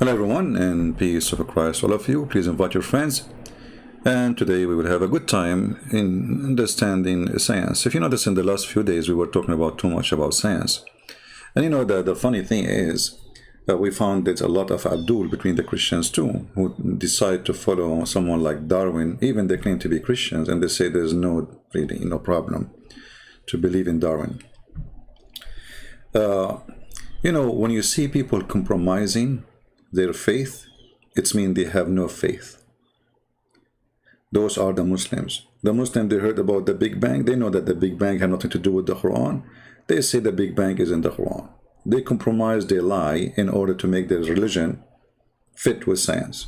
Hello everyone, and peace of Christ all of you. Please invite your friends. And today we will have a good time in understanding science. If you notice, in the last few days we were talking about too much about science. And you know that the funny thing is that we found there's a lot of abdul between the Christians too, who decide to follow someone like Darwin. Even they claim to be Christians, and they say there's really no problem to believe in Darwin. You know, when you see people compromising their faith, it means they have no faith. Those are the Muslims. The Muslims, they heard about the Big Bang. They know that the Big Bang had nothing to do with the Quran. They say the Big Bang is in the Quran. They compromise, they lie in order to make their religion fit with science.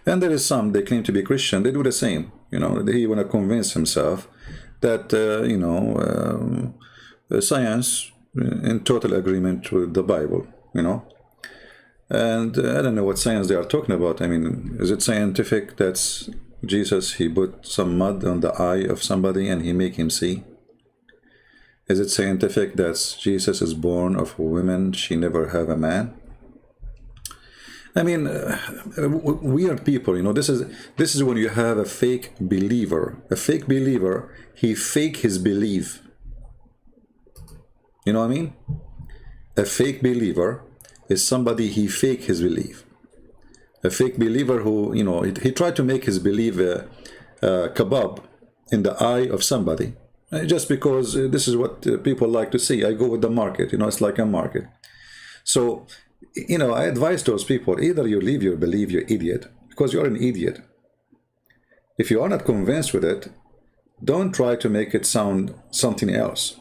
And there is some, they claim to be Christian, they do the same. You know, he want to convince himself that, science in total agreement with the Bible, you know. And I don't know what science they are talking about. I mean, is it scientific that Jesus, he put some mud on the eye of somebody and he make him see? Is it scientific that Jesus is born of a woman, she never have a man? I mean, weird people, you know. This is when you have a fake believer. A fake believer, he fake his belief. You know what I mean? A fake believer is somebody, he fake his belief. A fake believer who, you know, he tried to make his belief kebab in the eye of somebody, just because this is what people like to see. I go with the market, you know, it's like a market. So, you know, I advise those people, either you leave your belief, you're idiot, because you're an idiot. If you are not convinced with it, don't try to make it sound something else.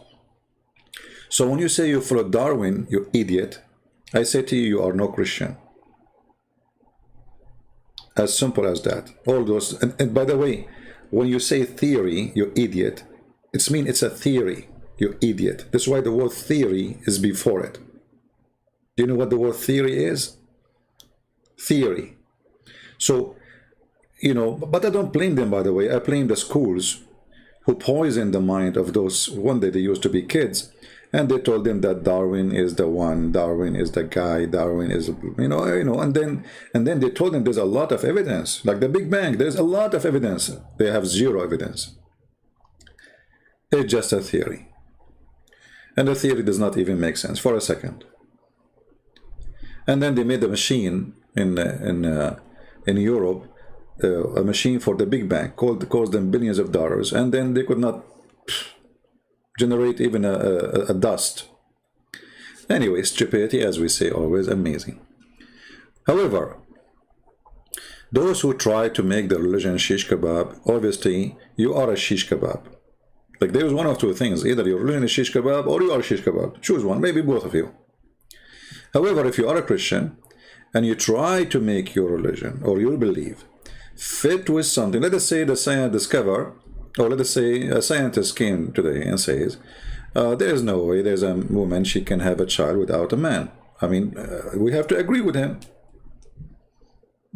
So when you say you follow Darwin, you idiot, I say to you, you are no Christian. As simple as that. All those, and by the way, when you say theory, you idiot, it means it's a theory, you idiot. That's why the word theory is before it. Do you know what the word theory is? Theory. So, you know, but I don't blame them, by the way. I blame the schools who poison the mind of those, one day they used to be kids, and they told them that Darwin is the one, Darwin is the guy, Darwin is, you know, and then they told them there's a lot of evidence, like the Big Bang, there's a lot of evidence. They have zero evidence. It's just a theory. And the theory does not even make sense for a second. And then they made a machine in Europe, a machine for the Big Bang, cost them billions of dollars, and then they could not generate even a dust. Anyway, stupidity, as we say, always amazing. However, those who try to make the religion shish kebab, obviously you are a shish kebab. Like, there is one of two things: either your religion is shish kebab or you are shish kebab. Choose one, maybe both of you. However, if you are a Christian and you try to make your religion or your belief fit with something, let us say the science discover, or let us say a scientist came today and says, there is no way there's a woman, she can have a child without a man. I mean, we have to agree with him.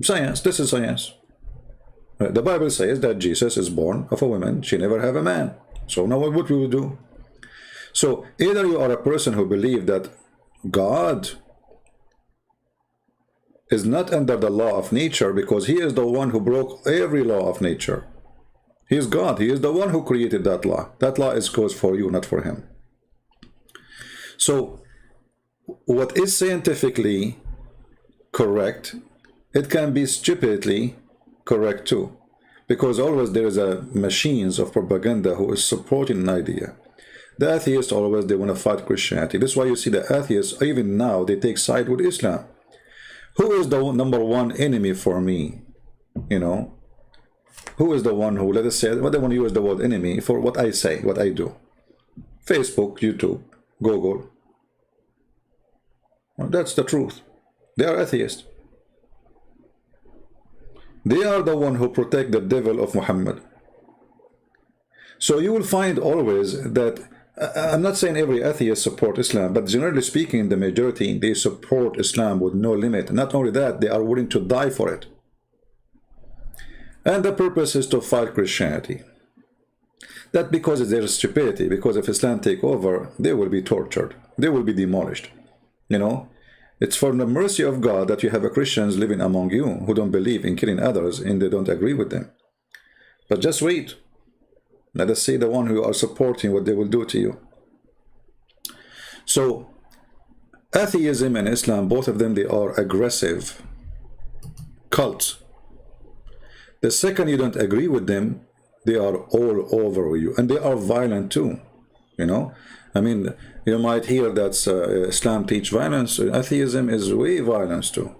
Science, this is science. The Bible says that Jesus is born of a woman, she never have a man. So now what we will do? So either you are a person who believes that God is not under the law of nature, because he is the one who broke every law of nature. He is God. He is the one who created that law. That law is goes for you, not for him. So what is scientifically correct, it can be stupidly correct too, because always there is a machines of propaganda who is supporting an idea. The atheists always, they want to fight Christianity. That's why you see the atheists, even now, they take side with Islam. Who is the number one enemy for me? You know, who is the one who, let us say, what I want to use the word enemy for what I say, what I do? Facebook, YouTube, Google. Well, that's the truth. They are atheists. They are the one who protect the devil of Muhammad. So you will find always that, I'm not saying every atheist support Islam, but generally speaking, the majority, they support Islam with no limit. Not only that, they are willing to die for it. And the purpose is to fight Christianity. That because of their stupidity, because if Islam take over, they will be tortured, they will be demolished. You know, It's for the mercy of God that you have a Christians living among you who don't believe in killing others and they don't agree with them. But just wait. Let us see the one who are supporting what they will do to you. So, atheism and Islam, both of them, they are aggressive cults. The second you don't agree with them, they are all over you. And they are violent too. You know? I mean, you might hear that Islam teach violence. Atheism is way violence too.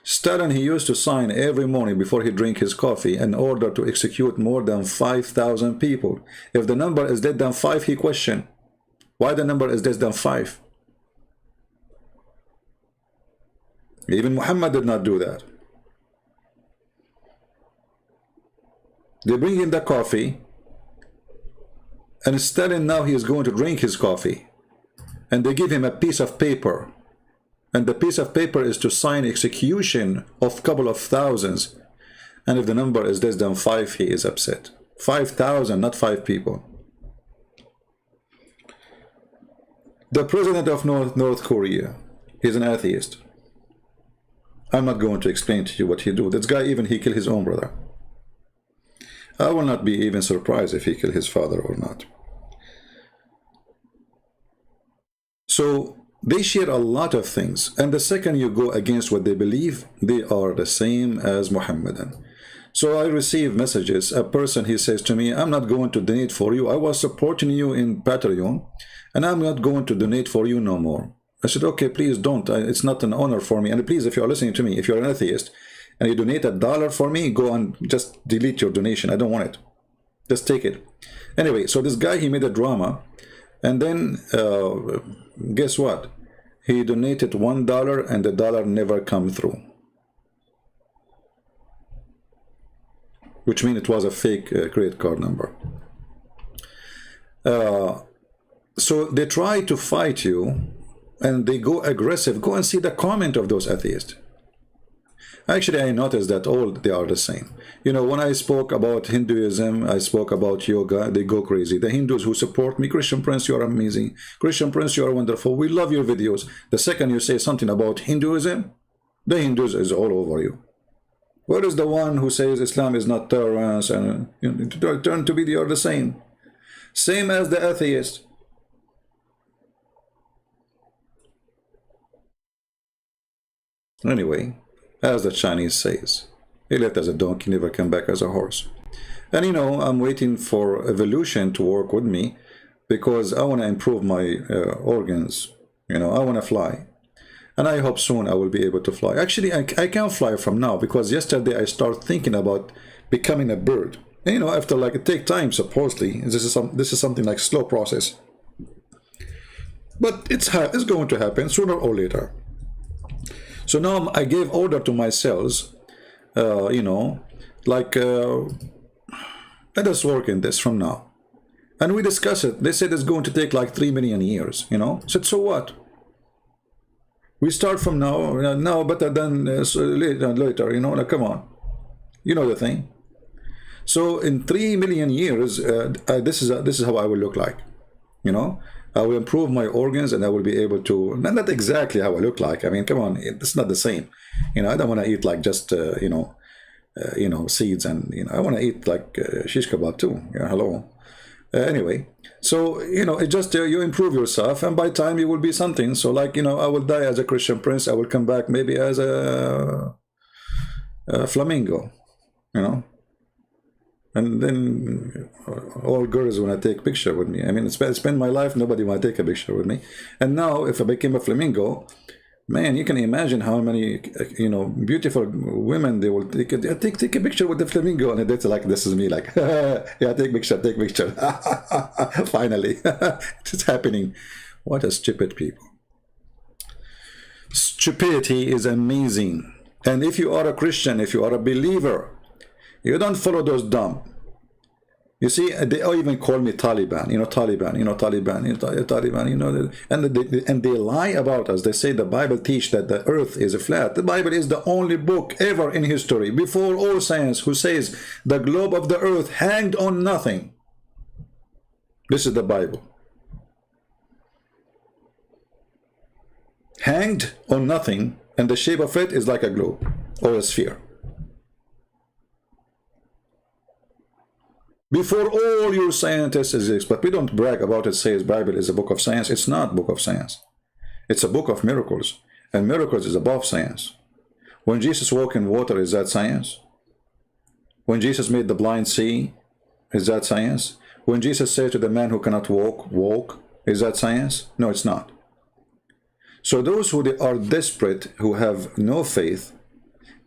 Stalin, he used to sign every morning before he drink his coffee an order to execute more than 5,000 people. If the number is less than 5, he questioned why the number is less than 5. Even Muhammad did not do that. They bring in the coffee, and Stalin now he is going to drink his coffee, and they give him a piece of paper, and the piece of paper is to sign execution of a couple of thousands, and if the number is less than 5, he is upset. 5,000, not 5 people. The president of North Korea, he's an atheist. I'm not going to explain to you what he do. This guy, even he killed his own brother. I will not be even surprised if he killed his father or not. So they share a lot of things, and the second you go against what they believe, they are the same as Muhammadan. So I receive messages. A person, he says to me, I'm not going to donate for you. I was supporting you in Patreon, and I'm not going to donate for you no more. I said, okay, please don't. It's not an honor for me. And please, if you're listening to me, if you're an atheist, and you donate $1 for me, go and just delete your donation. I don't want it. Just take it. Anyway, so this guy, he made a drama, and then guess what? He donated $1 and the dollar never come through. Which means it was a fake credit card number. So they try to fight you, and they go aggressive. Go and see the comment of those atheists. Actually, I noticed that all they are the same. You know, when I spoke about Hinduism, I spoke about yoga, they go crazy. The Hindus who support me, Christian Prince, you are amazing. Christian Prince, you are wonderful. We love your videos. The second you say something about Hinduism, the Hindus is all over you. Where is the one who says Islam is not tolerance and turn to be they are the same? Same as the atheist. Anyway, as the Chinese says, he left as a donkey, never come back as a horse. And you know, I'm waiting for evolution to work with me because I want to improve my organs. You know, I want to fly. And I hope soon I will be able to fly. Actually, I can't fly from now because yesterday I started thinking about becoming a bird. And, you know, after like it takes time, supposedly. This is something like slow process. But it's going to happen sooner or later. So now I gave order to my cells, you know, like, let us work in this from now. And we discussed it. They said it's going to take like 3 million years, you know. I said, so what? We start from now better than so later, you know, like, come on. You know the thing. So in 3 million years, this is how I will look like, you know. I will improve my organs and I will be able to, not exactly how I look like. I mean, come on, it's not the same. You know, I don't want to eat like just, you know, seeds and, you know, I want to eat like shish kebab too. Yeah, hello. Anyway, so, you know, it just, you improve yourself and by time you will be something. So like, you know, I will die as a Christian Prince. I will come back maybe as a flamingo, you know. And then all girls want to take picture with me. I mean, spend my life, nobody want to take a picture with me. And now, if I became a flamingo, man, you can imagine how many, you know, beautiful women they will take a picture with the flamingo. And it's like, this is me, like, yeah, take picture. Finally, it's happening. What a stupid people. Stupidity is amazing. And if you are a Christian, if you are a believer, you don't follow those dumb. You see, they even call me Taliban, you know, Taliban, you know, Taliban, you know, Taliban, you know, and they lie about us. They say the Bible teach that the earth is flat. The Bible is the only book ever in history, before all science, who says the globe of the earth hanged on nothing. This is the Bible. hanged on nothing, and the shape of it is like a globe or a sphere. Before all your scientists exist, but we don't brag about it, says Bible is a book of science. It's not book of science. It's a book of miracles, and miracles is above science. When Jesus walked in water, is that science? When Jesus made the blind see, is that science? When Jesus said to the man who cannot walk, walk, is that science? No, it's not. So those who they are desperate, who have no faith,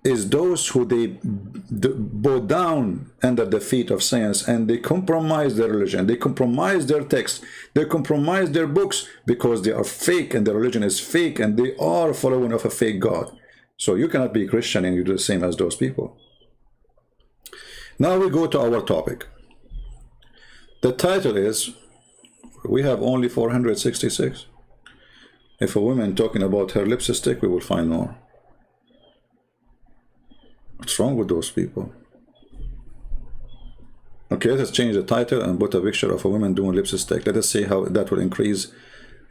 is those who they bow down under the feet of science, and they compromise their religion, they compromise their text, they compromise their books, because they are fake and their religion is fake, and they are following of a fake God. So you cannot be Christian and you do the same as those people. Now we go to our topic. The title is, we have only 466. If a woman talking about her lipstick, we will find more. What's wrong with those people? Okay, let's change the title and put a picture of a woman doing lipstick. Let us see how that will increase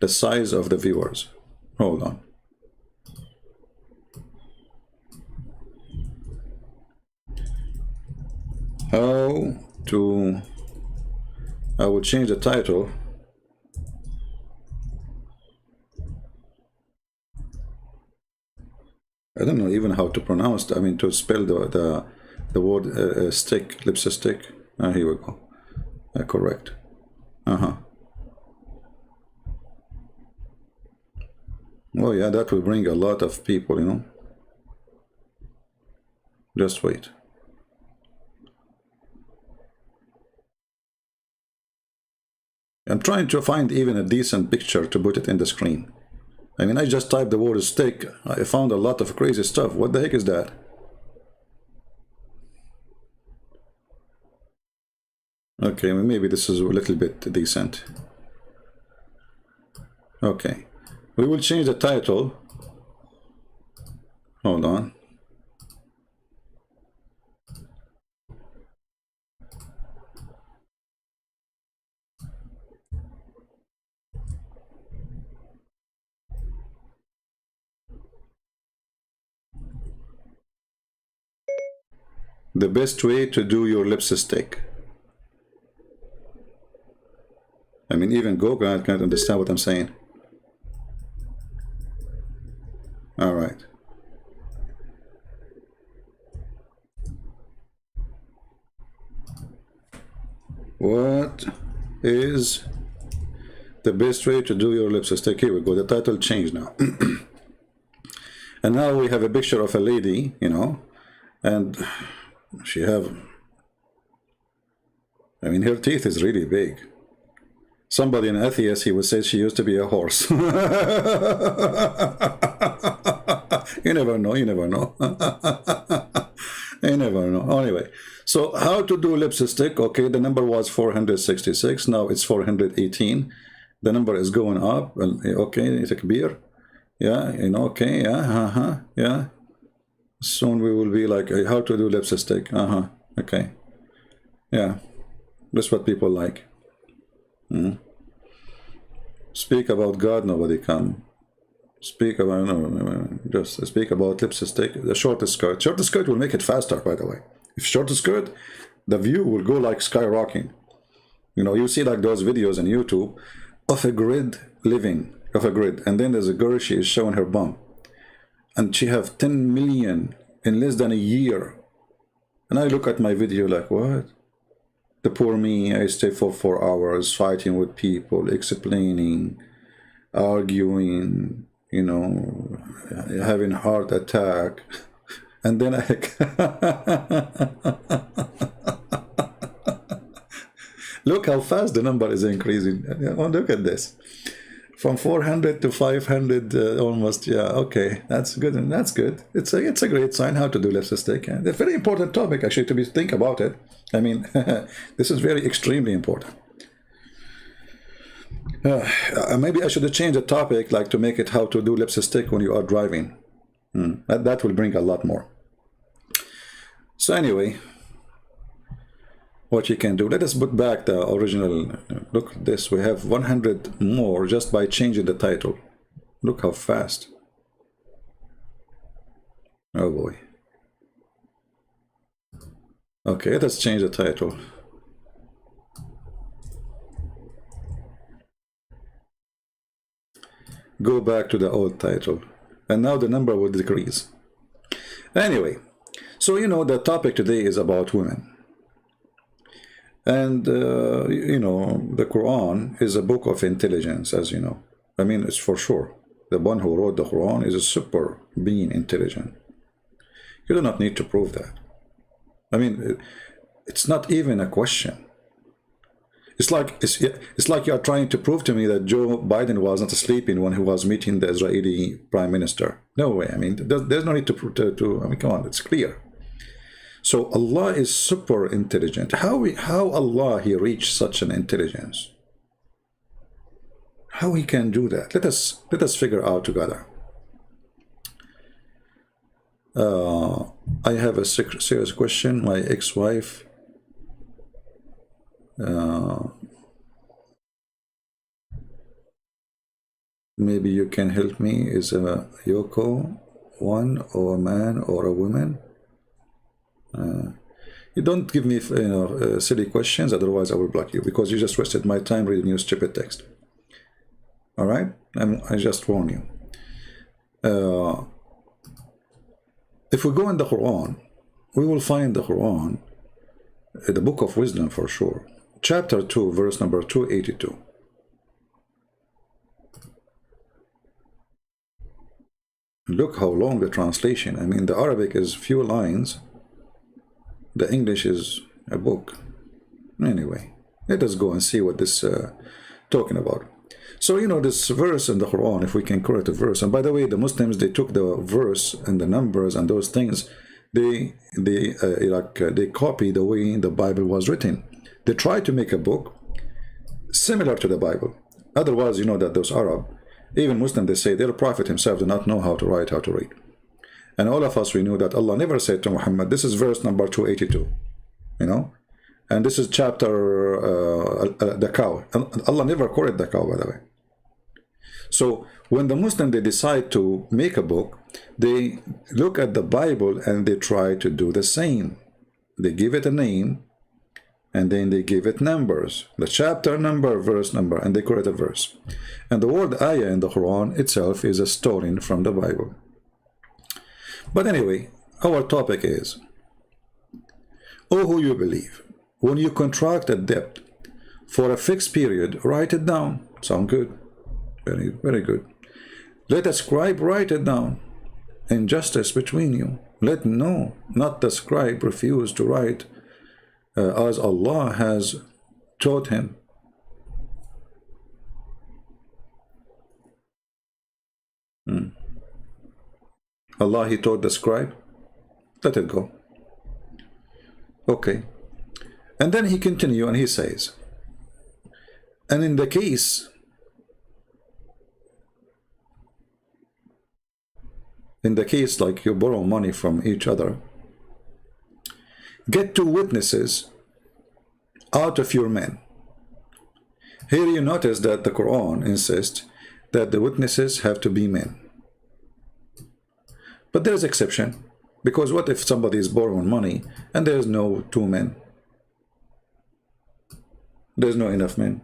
the size of the viewers. Hold on. How to... I will change the title. I don't know even how to pronounce, to spell the word stick, lipstick. Here we go. Correct. Oh yeah, that will bring a lot of people, you know. Just wait. I'm trying to find even a decent picture to put it in the screen. I just typed the word stick. I found a lot of crazy stuff. What the heck is that? Okay, maybe this is a little bit decent. Okay. We will change the title. Hold on. The best way to do your lipstick. Even Google can't understand what I'm saying. All right. What is the best way to do your lipstick? Here we go. The title changed now. And now we have a picture of a lady, you know, and she have, her teeth is really big. Somebody, an atheist, he would say she used to be a horse. You never know, you never know. You never know. Anyway, so how to do lipstick? Okay, the number was 466, now it's 418. The number is going up. Okay, take a beer. Yeah, okay, yeah, yeah. Soon we will be like, how to do lipstick. Okay. Yeah, that's what people like. Speak about God, nobody come. Speak about, no, just speak about lipstick. The shortest skirt. Shortest skirt will make it faster, by the way. If shortest skirt, the view will go like skyrocketing. You see like those videos on YouTube of a grid living, of a grid. And then there's a girl, she is showing her bum. And she have 10 million in less than a year. And I look at my video like, what? The poor me, I stay for 4 hours fighting with people, explaining, arguing, having heart attack. And then look how fast the number is increasing. Look at this. From 400 to 500 almost. Yeah, okay, that's good, and that's good. It's a great sign how to do lipstick. And a very important topic actually to think about it. This is very extremely important. Maybe I should change the topic, like to make it how to do lipstick when you are driving. That will bring a lot more. So anyway, what you can do, let us put back the original. Look at this, we have 100 more just by changing the title. Look how fast. Oh boy. Okay, let us change the title. Go back to the old title. And now the number will decrease. Anyway, so you know, the topic today is about women. And, you know, the Quran is a book of intelligence, as you know. I mean, it's for sure. The one who wrote the Quran is a super being intelligent. You do not need to prove that. I mean, it's not even a question. It's like you are trying to prove to me that Joe Biden was not sleeping when he was meeting the Israeli prime minister. No way. I mean, there's no need to I mean, come on, it's clear. So Allah is super intelligent. How Allah he reached such an intelligence? How he can do that? Let us figure out together. I have a serious question. My ex-wife maybe you can help me. Is a Yoko one or a man or a woman? You don't give me, you know, silly questions, otherwise I will block you, because you just wasted my time reading your stupid text. All right, I just warn you. If we go in the Quran, we will find the Quran, the book of wisdom for sure, chapter 2, verse number 282. Look how long the translation. I mean, the Arabic is few lines. The English is a book. Anyway, let us go and see what this talking about. So, you know, this verse in the Quran, if we can correct the verse, and by the way, the Muslims, they took the verse and the numbers and those things, they copy the way the Bible was written. They try to make a book similar to the Bible. Otherwise, you know that those Arab, even Muslim, they say their Prophet himself did not know how to write, how to read. And all of us, we knew that Allah never said to Muhammad, this is verse number 282, you know, and this is chapter, the cow. Allah never quoted the cow, by the way. So when the Muslim, they decide to make a book, they look at the Bible and they try to do the same. They give it a name, and then they give it numbers, the chapter number, verse number, and they correct a verse. And the word ayah in the Quran itself is a story from the Bible. But anyway, our topic is, oh, who you believe, when you contract a debt for a fixed period, write it down. Sound good? Very, very good. Let a scribe write it down. Injustice between you. Let no, not the scribe, refuse to write as Allah has taught him. Allah, he taught the scribe. Let it go. Okay. And then he continues and he says, and in the case like you borrow money from each other, get 2 witnesses out of your men. Here you notice that the Quran insists that the witnesses have to be men. But there's exception, because what if somebody is borrowing money and there's no 2 men? There's no enough men.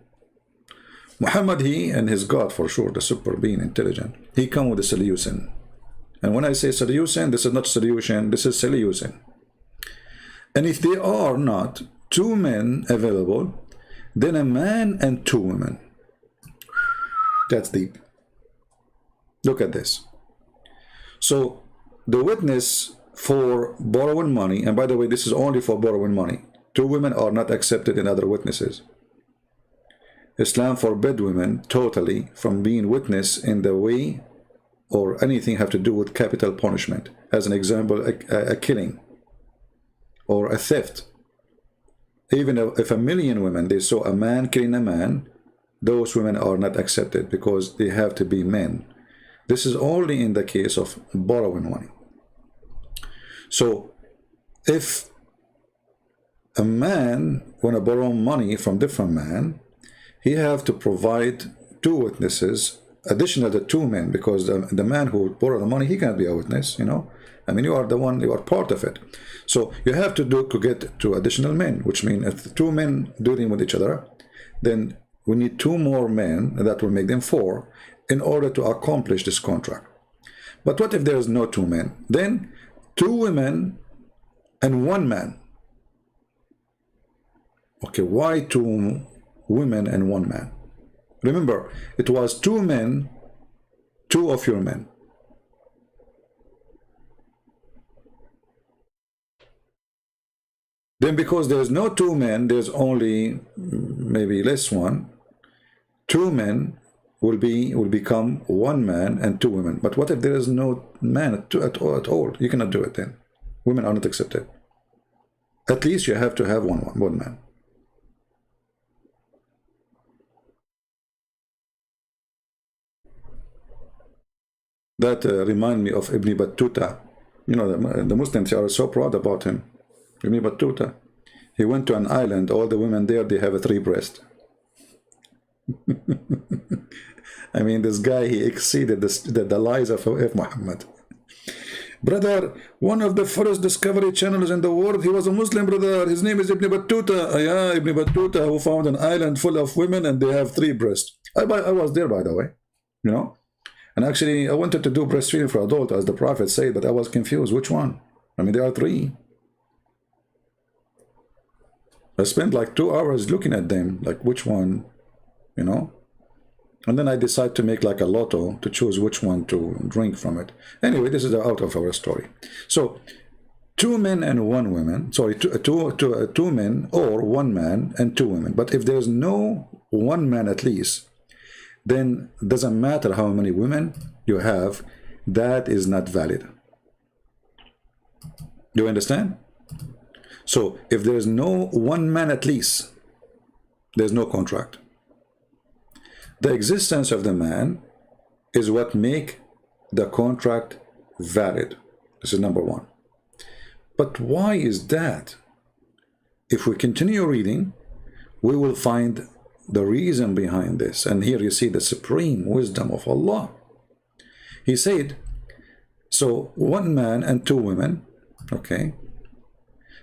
Muhammad, he and his God, for sure, the super being intelligent, he come with a solution. And when I say solution, this is not solution, this is solution. And if there are not 2 men available, then a man and 2 women. That's deep. Look at this. So the witness for borrowing money, and by the way, this is only for borrowing money. 2 women are not accepted in other witnesses. Islam forbid women totally from being witness in the way or anything have to do with capital punishment. As an example, a killing or a theft. Even if 1,000,000 women, they saw a man killing a man, those women are not accepted because they have to be men. This is only in the case of borrowing money. So if a man want to borrow money from different man, he have to provide 2 witnesses additional to two men, because the man who borrowed the money, he can't be a witness, you know. I mean, you are the one, you are part of it. So you have to get two additional men, which means if two men dealing with each other, then we need two more men, and that will make them four, in order to accomplish this contract. But what if there is no two men? Then two women and one man. Okay, why two women and one man? Remember, it was two men, two of your men. Then because there's no two men, there's only maybe less one. Two men will become one man and two women. But what if there is no man at all? You cannot do it then. Women are not accepted. At least you have to have one man. That remind me of Ibn Battuta. You know, the Muslims are so proud about him. Ibn Battuta. He went to an island. All the women there, they have a three breast. I mean, this guy, he exceeded the lies of Muhammad. Brother, one of the first discovery channels in the world, he was a Muslim, brother. His name is Ibn Battuta. Yeah, Ibn Battuta, who found an island full of women and they have three breasts. I was there, by the way, you know. And actually, I wanted to do breastfeeding for adult, as the Prophet said, but I was confused. Which one? I mean, there are three. I spent like 2 hours looking at them, like which one, you know. And then I decided to make like a lotto to choose which one to drink from it. Anyway, this is out of our story. So, two men and one woman, sorry, two men or one man and two women. But if there's no one man at least, then it doesn't matter how many women you have, that is not valid. Do you understand? So if there's no one man at least, there's no contract. The existence of the man is what make the contract valid. This is number one. But why is that? If we continue reading, we will find the reason behind this. And here you see the supreme wisdom of Allah. He said, so one man and two women, okay,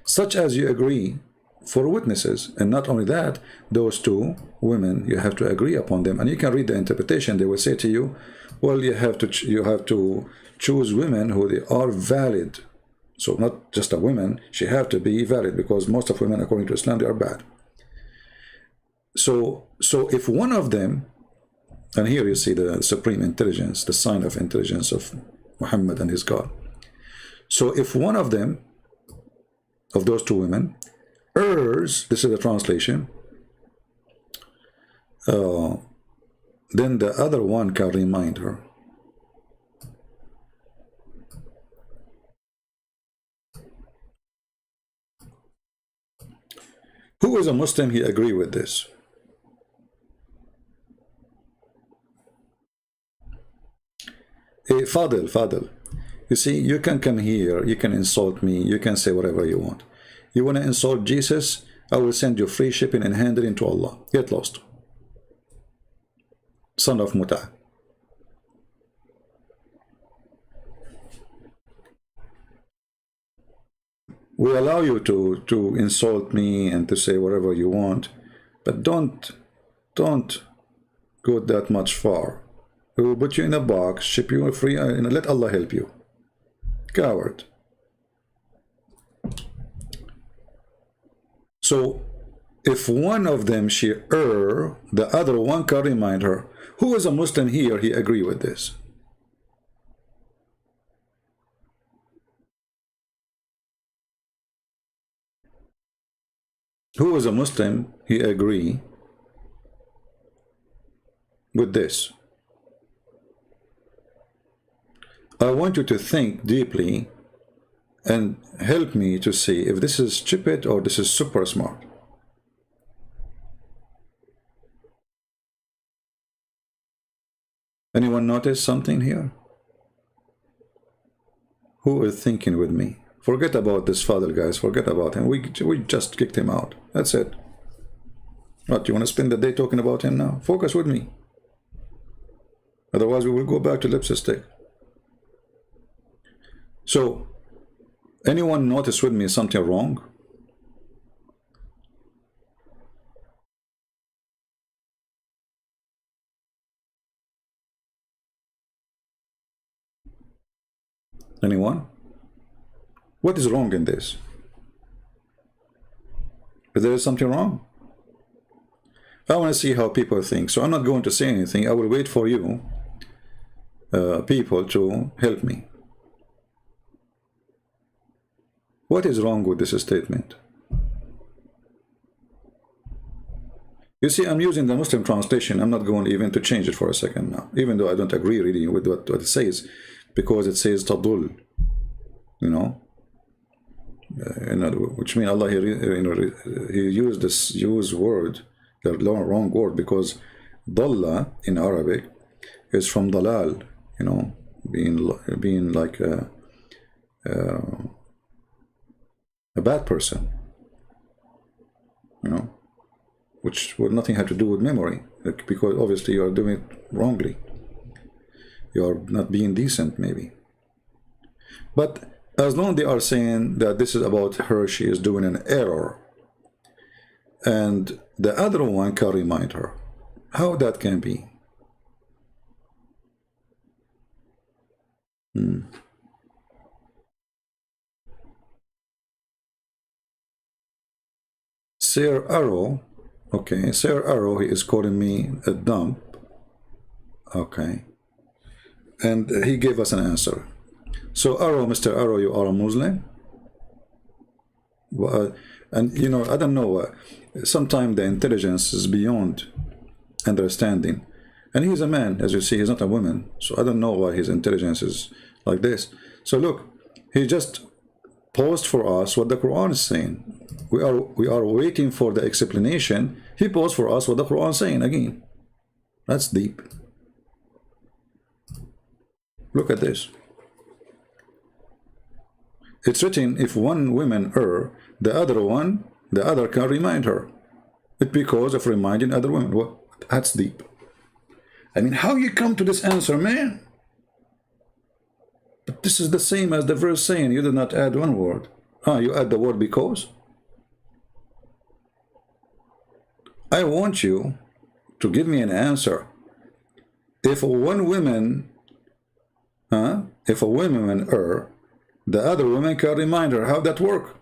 such as you agree for witnesses. And not only that, those two women, you have to agree upon them. And you can read the interpretation. They will say to you, well, you have to choose women who they are valid. So not just a woman, she have to be valid, because most of women, according to Islam, they are bad. So if one of them, and here you see the supreme intelligence, the sign of intelligence of Muhammad and his God. So if one of them, of those two women, errs, this is the translation, then the other one can remind her. Who is a Muslim, he agree with this? Hey, Fadil, you see, you can come here, you can insult me, you can say whatever you want. You want to insult Jesus? I will send you free shipping and handling to Allah. Get lost. Son of Muta. We allow you to insult me and to say whatever you want, but don't go that much far. We will put you in a box, ship you free, and let Allah help you. Coward. So, if one of them she err, the other one can remind her. Who is a Muslim here? He agree with this. Who is a Muslim? He agree with this. I want you to think deeply and help me to see if this is stupid or this is super smart. Anyone notice something here? Who is thinking with me? Forget about this father, guys. Forget about him. We just kicked him out. That's it. What, you want to spend the day talking about him now? Focus with me. Otherwise, we will go back to lipstick. So, anyone notice with me something wrong? Anyone? What is wrong in this? Is there something wrong? I want to see how people think. So I'm not going to say anything. I will wait for you, people, to help me. What is wrong with this statement? You see, I'm using the Muslim translation. I'm not going even to change it for a second now, even though I don't agree really with what it says, because it says tadul, you know, which means Allah, he used this word, the wrong word, because dalla in Arabic is from dalal, you know, being like a bad person, you know, which nothing had to do with memory, because obviously you are doing it wrongly. You are not being decent, maybe. But as long as they are saying that this is about her, she is doing an error, and the other one can remind her, how that can be? Sir Arrow, okay, Sir Arrow, he is calling me a dump, okay, and he gave us an answer. So Arrow, Mr. Arrow, you are a Muslim? Well, and you know, I don't know, sometimes the intelligence is beyond understanding, and he's a man, as you see, he's not a woman, so I don't know why his intelligence is like this. So look, he just posed for us what the Quran is saying. We are waiting for the explanation. He posed for us what the Quran is saying again. That's deep. Look at this. It's written, if one woman err, the other can remind her. It's because of reminding other women. Well, that's deep. I mean, how you come to this answer, man? But this is the same as the verse saying, you did not add one word. You add the word because? I want you to give me an answer. If one woman, if a woman err, the other woman can remind her. How that work?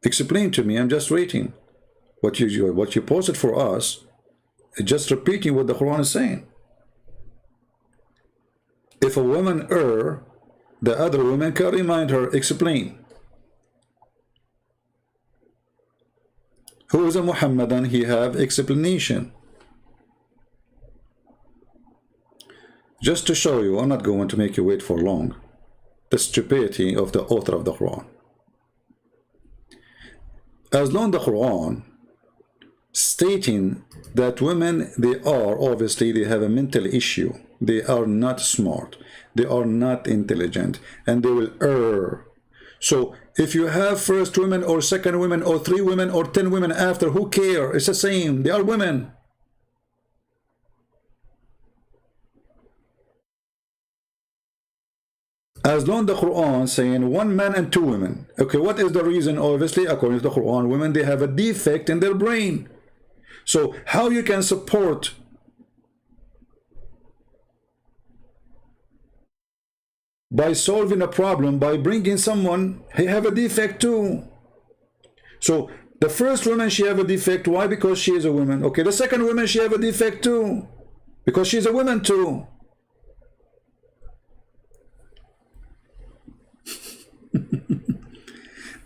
Explain to me. I'm just waiting. What you posted for us is just repeating what the Quran is saying. If a woman err, the other woman can remind her. Explain. Who is a Muhammadan? He have explanation. Just to show you, I'm not going to make you wait for long, the stupidity of the author of the Quran. As long as the Quran stating that women, they have a mental issue, they are not smart, they are not intelligent, and they will err. So if you have first women or second women or 3 women or 10 women after, who care? It's the same, they are women. As long as the Quran saying 1 man and 2 women. Okay, what is the reason? Obviously, according to the Quran, women, they have a defect in their brain. So how you can support by solving a problem by bringing someone, he have a defect too. So the first woman, she have a defect. Why? Because she is a woman. Okay, the second woman, she have a defect too, because she's a woman too.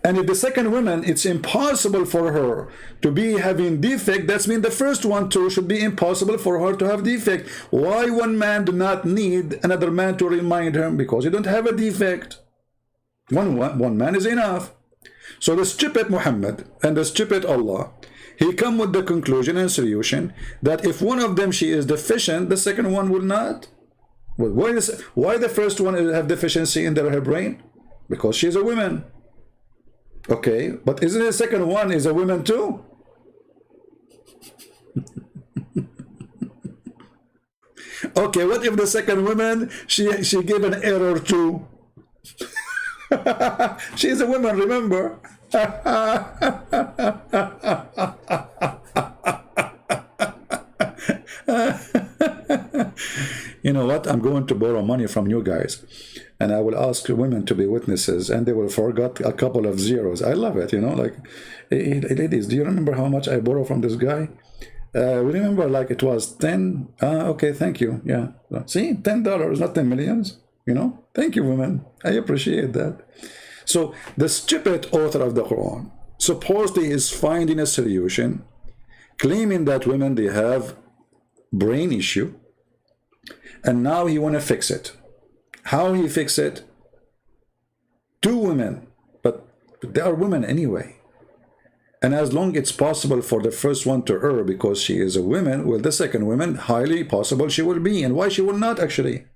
And if the second woman, it's impossible for her to be having defect, that means the first one too should be impossible for her to have defect. Why one man do not need another man to remind him? Because he don't have a defect. One man is enough. So the stupid Muhammad and the stupid Allah, he come with the conclusion and solution that if one of them, she is deficient, the second one will not. Well, why the first one have deficiency in her brain? Because she's a woman. Okay, but isn't the second one is a woman too? Okay, what if the second woman, she gave an error too? She's a woman, remember? You know what? I'm going to borrow money from you guys, and I will ask women to be witnesses, and they will forget a couple of zeros. I love it, you know, like, hey, ladies, do you remember how much I borrow from this guy? We remember like it was 10. Okay, thank you. Yeah. See, $10, not 10 millions, you know? Thank you, women. I appreciate that. So the stupid author of the Quran supposedly is finding a solution, claiming that women, they have brain issue, and now he want to fix it. How he fix it? Two women, but they are women anyway. And as long it's possible for the first one to err because she is a woman, well, the second woman, highly possible she will be. And why she will not, actually?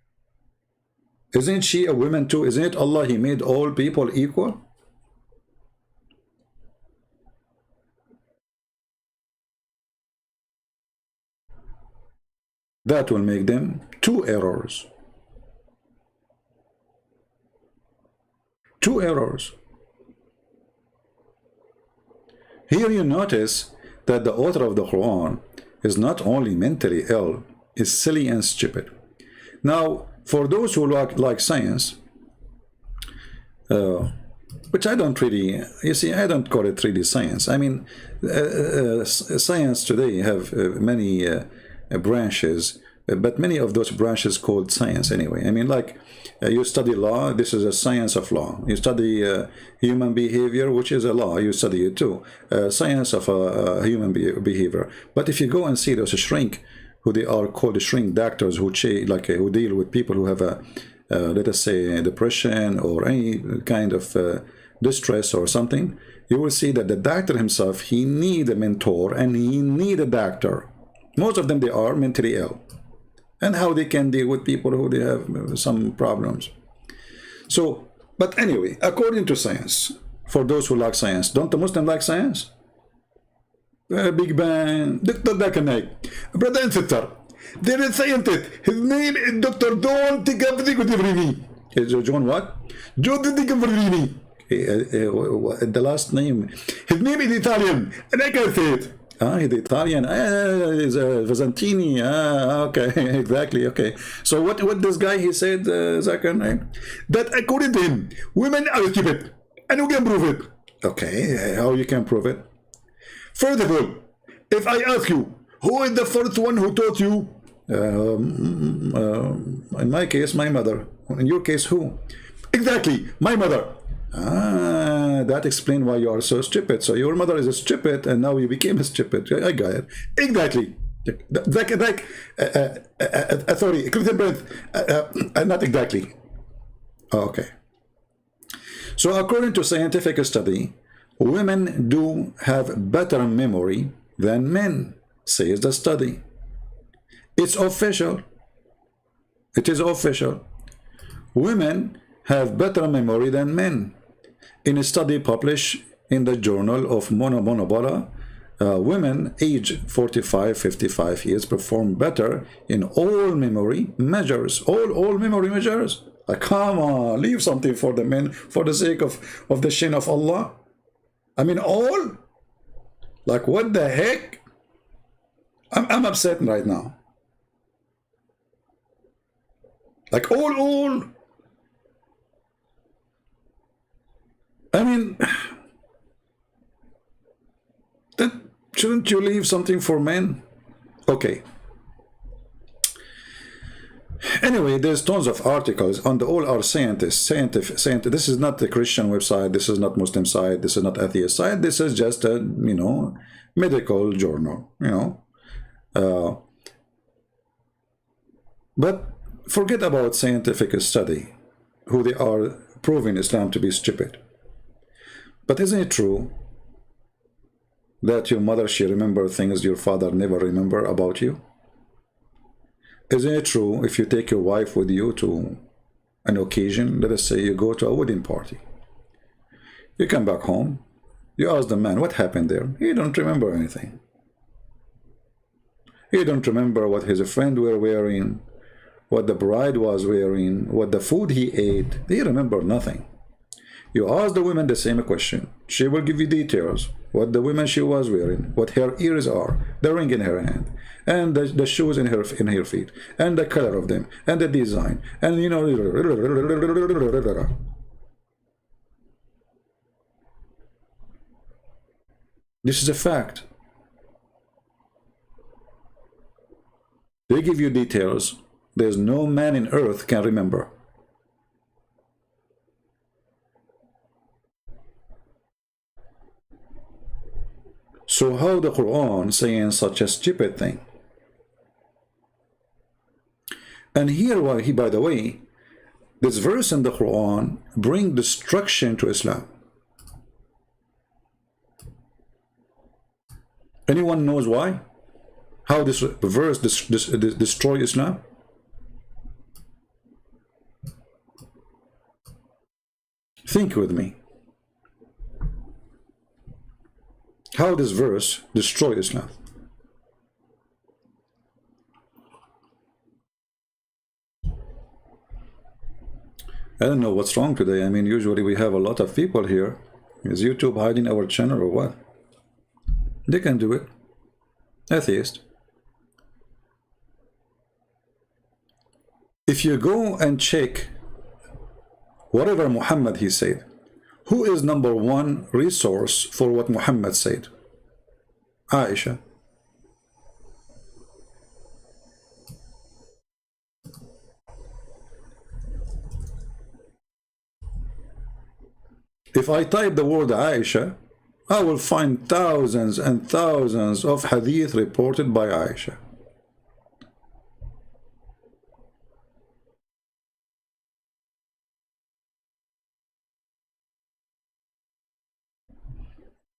Isn't she a woman too? Isn't it Allah, he made all people equal? That will make them two errors. Two errors. Here you notice that the author of the Quran is not only mentally ill, is silly and stupid. Now, for those who like science, which I don't really, you see, I don't call it really science. I mean, science today have many branches, but many of those branches called science anyway. I mean, like, you study law, this is a science of law. You study human behavior, which is a law, you study it too. Science of human behavior. But if you go and see those shrink, who they are called shrink doctors, who who deal with people who have a, let us say, depression or any kind of distress or something, you will see that the doctor himself, he need a mentor and he need a doctor. Most of them, they are mentally ill. And how they can deal with people who they have some problems. So, but anyway, according to science, for those who like science, don't the Muslims like science? Big Bang, Dr. Dakanai, brother and sister, there is a scientist, his name is Dr. John Tigabrini. John what? John Tigabrini. The last name, his name is Italian, and I can say it. He's Italian. He's Vazantini. Okay, exactly. Okay. So what this guy, he said, Zakir, that according to him, women are stupid, and you can prove it. Okay, how you can prove it? First of all, if I ask you, who is the first one who taught you? In my case, my mother. In your case, who? Exactly, my mother. That explains why you are so stupid. So your mother is a stupid, and now you became a stupid. I got it. Exactly. Sorry, not exactly. Okay. So according to scientific study, women do have better memory than men, says the study. It's official. It is official. Women have better memory than men. In a study published in the Journal of Monobara, women aged 45-55 years perform better in all memory measures. All memory measures. Come on, leave something for the men for the sake of the shin of Allah. I mean, all? Like, what the heck? I'm upset right now. Like, all. I mean, that shouldn't you leave something for men? Okay. Anyway, there's tons of articles on the all are scientists. This is not the Christian website. This is not Muslim site. This is not atheist site. This is just a, you know, medical journal, you know. But forget about scientific study, who they are proving Islam to be stupid. But isn't it true that your mother, she remembers things your father never remember about you? Isn't it true if you take your wife with you to an occasion, let us say you go to a wedding party, you come back home, you ask the man, what happened there? He don't remember anything. He don't remember what his friend were wearing, what the bride was wearing, what the food he ate. They remember nothing. You ask the woman the same question. She will give you details. What the woman she was wearing, what her ears are, the ring in her hand, and the shoes in her feet, and the color of them, and the design, and you know. This is a fact. They give you details. There's no man in earth can remember. So how the Quran saying such a stupid thing? And here, by the way, this verse in the Quran bring destruction to Islam. Anyone knows why? How this verse destroy Islam? Think with me. How this verse destroy Islam? I don't know what's wrong today. I mean, usually we have a lot of people here. Is YouTube hiding our channel or what? They can do it. Atheist. If you go and check whatever Muhammad he said, who is number one resource for what Muhammad said? Aisha. If I type the word Aisha, I will find thousands and thousands of hadith reported by Aisha.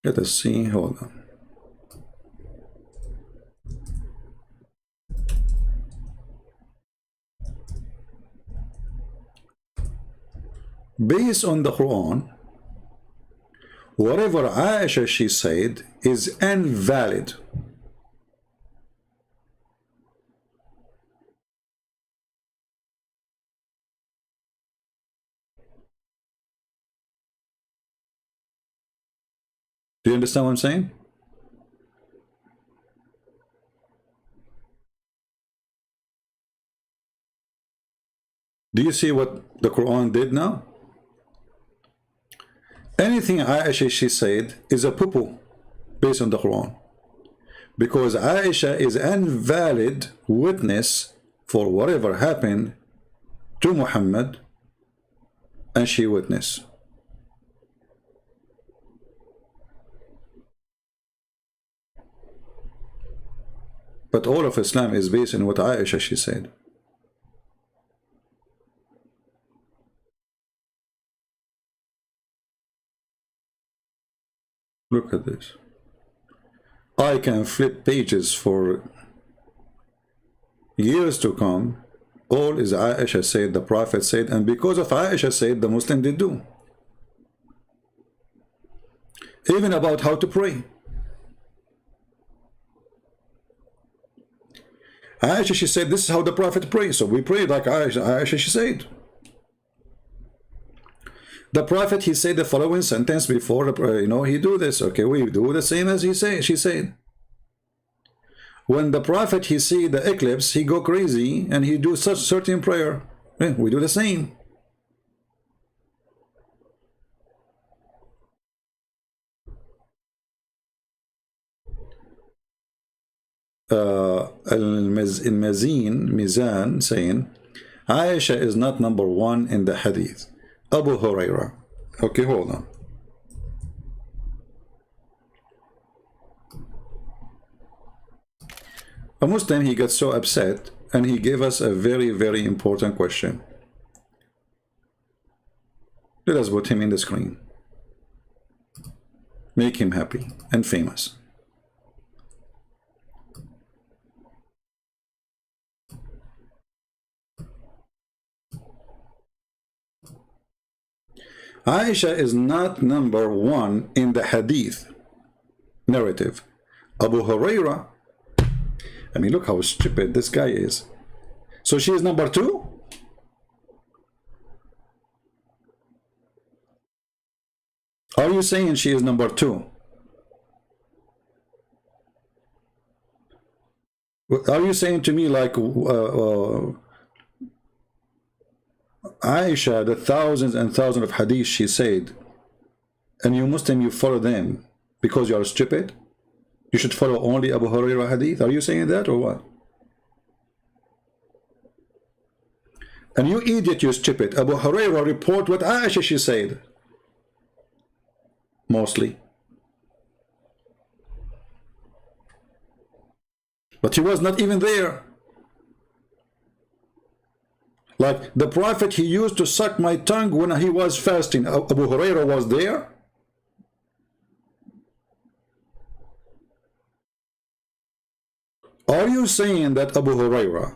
Let us see, hold on. Based on the Quran, whatever Aisha she said is invalid. Do you understand what I'm saying? Do you see what the Quran did now? Anything Aisha she said is a poo-poo based on the Quran, because Aisha is an invalid witness for whatever happened to Muhammad, and she witnessed. But all of Islam is based on what Aisha she said. Look at this. I can flip pages for years to come. All is Aisha said, the Prophet said, and because of Aisha said, the Muslim did do. Even about how to pray. Aisha she said, this is how the Prophet prays, so we pray like Aisha she said. The Prophet, he said the following sentence before, he do this. Okay, we do the same as she said. When the Prophet, he see the eclipse, he go crazy and he do such certain prayer. We do the same. Mizan saying, Aisha is not number one in the hadith. Abu Huraira. Okay, hold on. A Muslim, he got so upset and he gave us a very, very important question. Let us put him in the screen. Make him happy and famous. Aisha is not number one in the hadith narrative. Abu Huraira, I mean, look how stupid this guy is. So she is number 2? Are you saying she is number 2? Are you saying to me like Aisha, the thousands and thousands of hadith she said, and you Muslim, you follow them because you are stupid? You should follow only Abu Hurairah hadith? Are you saying that or what? And you idiot, you stupid. Abu Hurairah report what Aisha she said. Mostly. But he was not even there. Like the Prophet, he used to suck my tongue when he was fasting. Abu Hurairah was there. Are you saying that Abu Hurairah,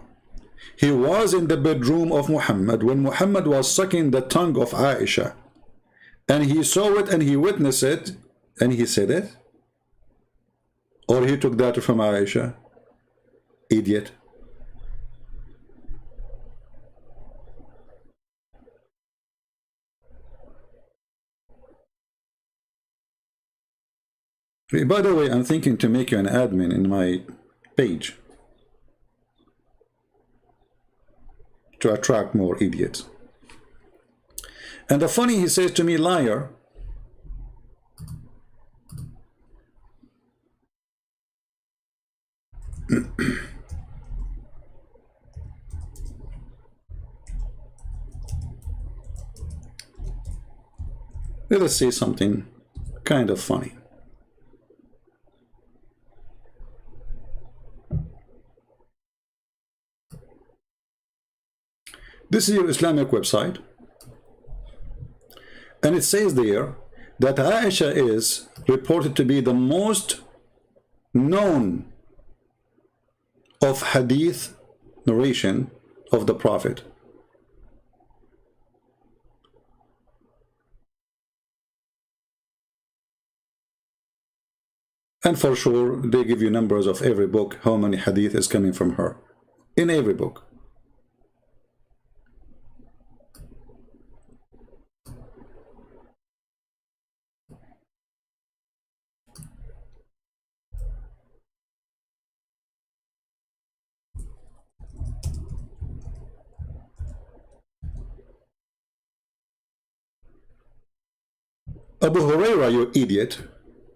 he was in the bedroom of Muhammad when Muhammad was sucking the tongue of Aisha, and he saw it and he witnessed it and he said it? Or he took that from Aisha? Idiot. By the way, I'm thinking to make you an admin in my page to attract more idiots. And the funny, he says to me, liar. Let us say something kind of funny. This is your Islamic website, and it says there that Aisha is reported to be the most known of hadith narration of the Prophet. And for sure, they give you numbers of every book, how many hadith is coming from her. In every book. Abu Hurairah, you idiot,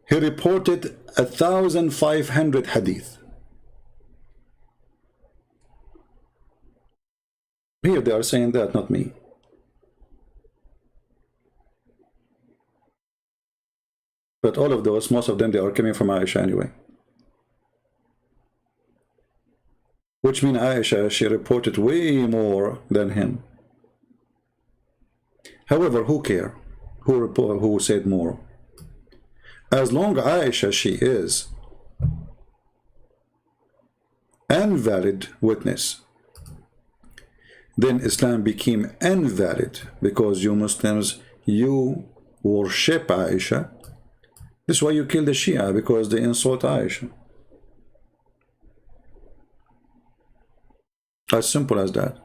he reported 1,500 hadith. Here they are saying that, not me. But all of those, most of them, they are coming from Aisha anyway. Which means Aisha, she reported way more than him. However, who care? Who said more? As long as Aisha, she is invalid witness, then Islam became invalid because you Muslims, you worship Aisha. This is why you kill the Shia, because they insult Aisha. As simple as that.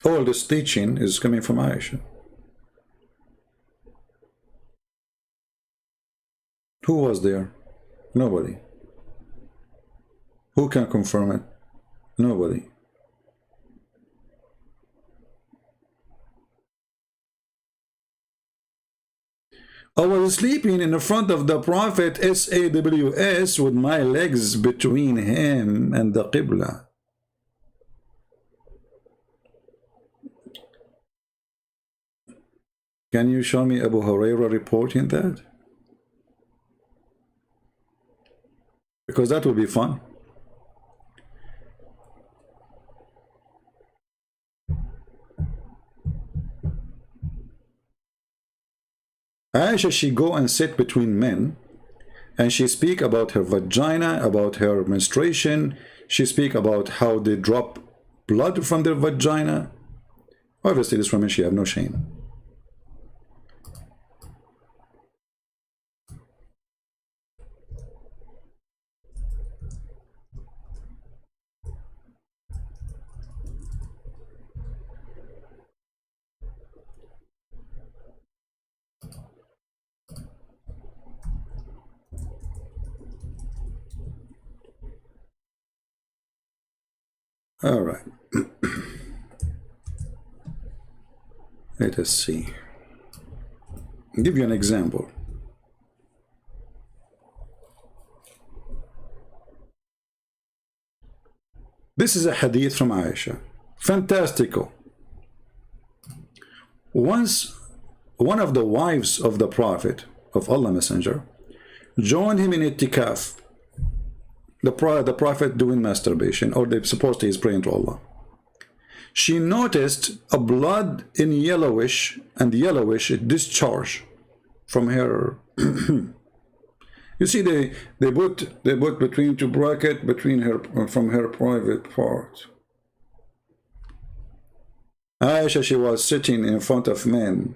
All this teaching is coming from Aisha. Who was there? Nobody. Who can confirm it? Nobody. I was sleeping in the front of the Prophet SAWS with my legs between him and the Qibla. Can you show me Abu Hurairah reporting that? Because that would be fun. Aisha, she go and sit between men, and she speak about her vagina, about her menstruation. She speak about how they drop blood from their vagina. Obviously, this woman, she have no shame. All right. Let us see. I'll give you an example. This is a hadith from Aisha. Fantastical. Once one of the wives of the Prophet, of Allah Messenger, joined him in itikaf. The Prophet doing masturbation, or they supposed he's praying to Allah. She noticed a blood in yellowish discharge from her. You see, they put between two brackets between her from her private part. Aisha, she was sitting in front of men,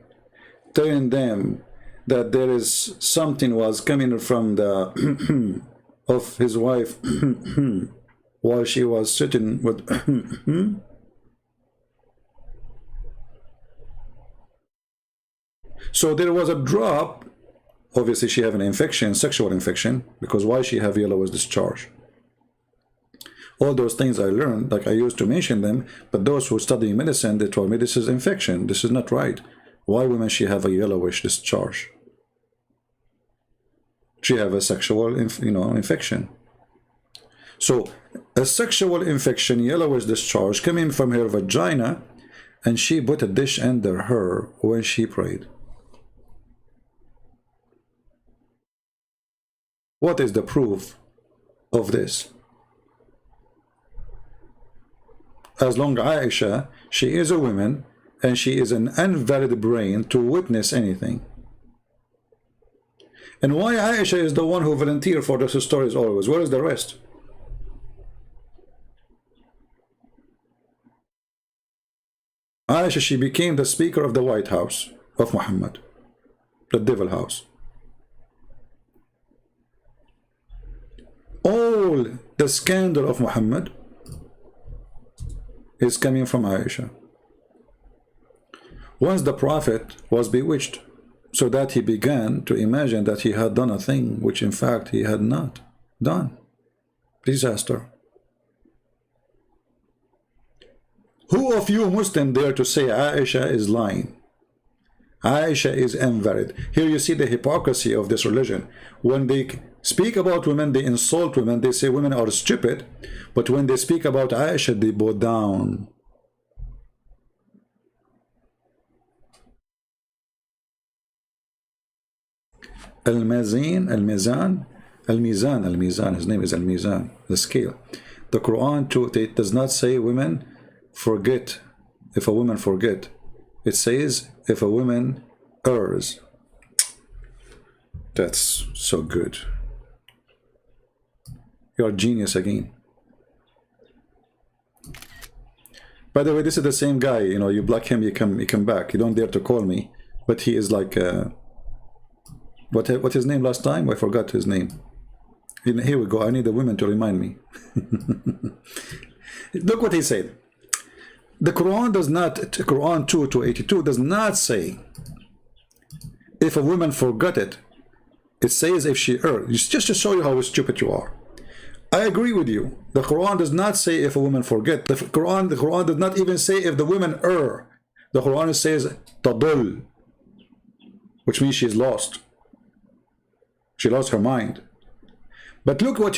telling them that there is something was coming from the of his wife while she was sitting with so there was a drop. Obviously she have an infection, sexual infection, because why she have yellowish discharge. All those things I learned, like I used to mention them, but those who study medicine, they told me this is infection, this is not right. Why women she have a yellowish discharge? She have a sexual infection. So a sexual infection, yellowish discharge coming from her vagina, and she put a dish under her when she prayed. What is the proof of this? As long as Aisha, she is a woman and she is an invalid brain to witness anything. And why Aisha is the one who volunteered for those stories always? Where is the rest? Aisha, she became the speaker of the White House of Muhammad, the devil house. All the scandal of Muhammad is coming from Aisha. Once the Prophet was bewitched, so that he began to imagine that he had done a thing which in fact he had not done. Disaster. Who of you Muslim dare to say Aisha is lying? Aisha is invalid. Here you see the hypocrisy of this religion. When they speak about women, they insult women, they say women are stupid, but when they speak about Aisha, they bow down. Al-Mizan, his name is Al-Mizan, the scale. The Quran too, it does not say women forget, if a woman forget. It says if a woman errs. That's so good. You're a genius again. By the way, this is the same guy, you know, you block him, you come back. You don't dare to call me, but he is like what his name last time? I forgot his name. Here we go. I need the women to remind me. Look what he said. The Quran does not, Quran 2:82 does not say if a woman forgot it. It says if she erred. Just to show you how stupid you are. I agree with you. The Quran does not say if a woman forget. The Quran does not even say if the woman err. The Quran says tadul, which means she's lost. She lost her mind. But look how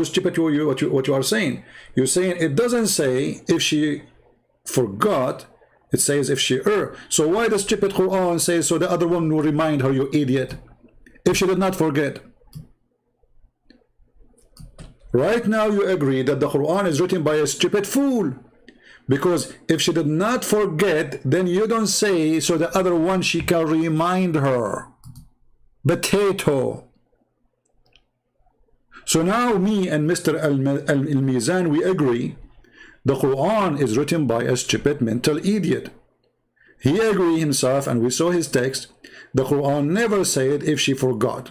stupid what you are saying. You're saying it doesn't say if she forgot, it says if she erred. So why the stupid Quran says so the other one will remind her, you idiot, if she did not forget? Right now you agree that the Quran is written by a stupid fool, because if she did not forget, then you don't say so the other one she can remind her. Potato. So now me and Mr. Al-Mizan, we agree the Quran is written by a stupid mental idiot. He agreed himself, and we saw his text. The Quran never said if she forgot.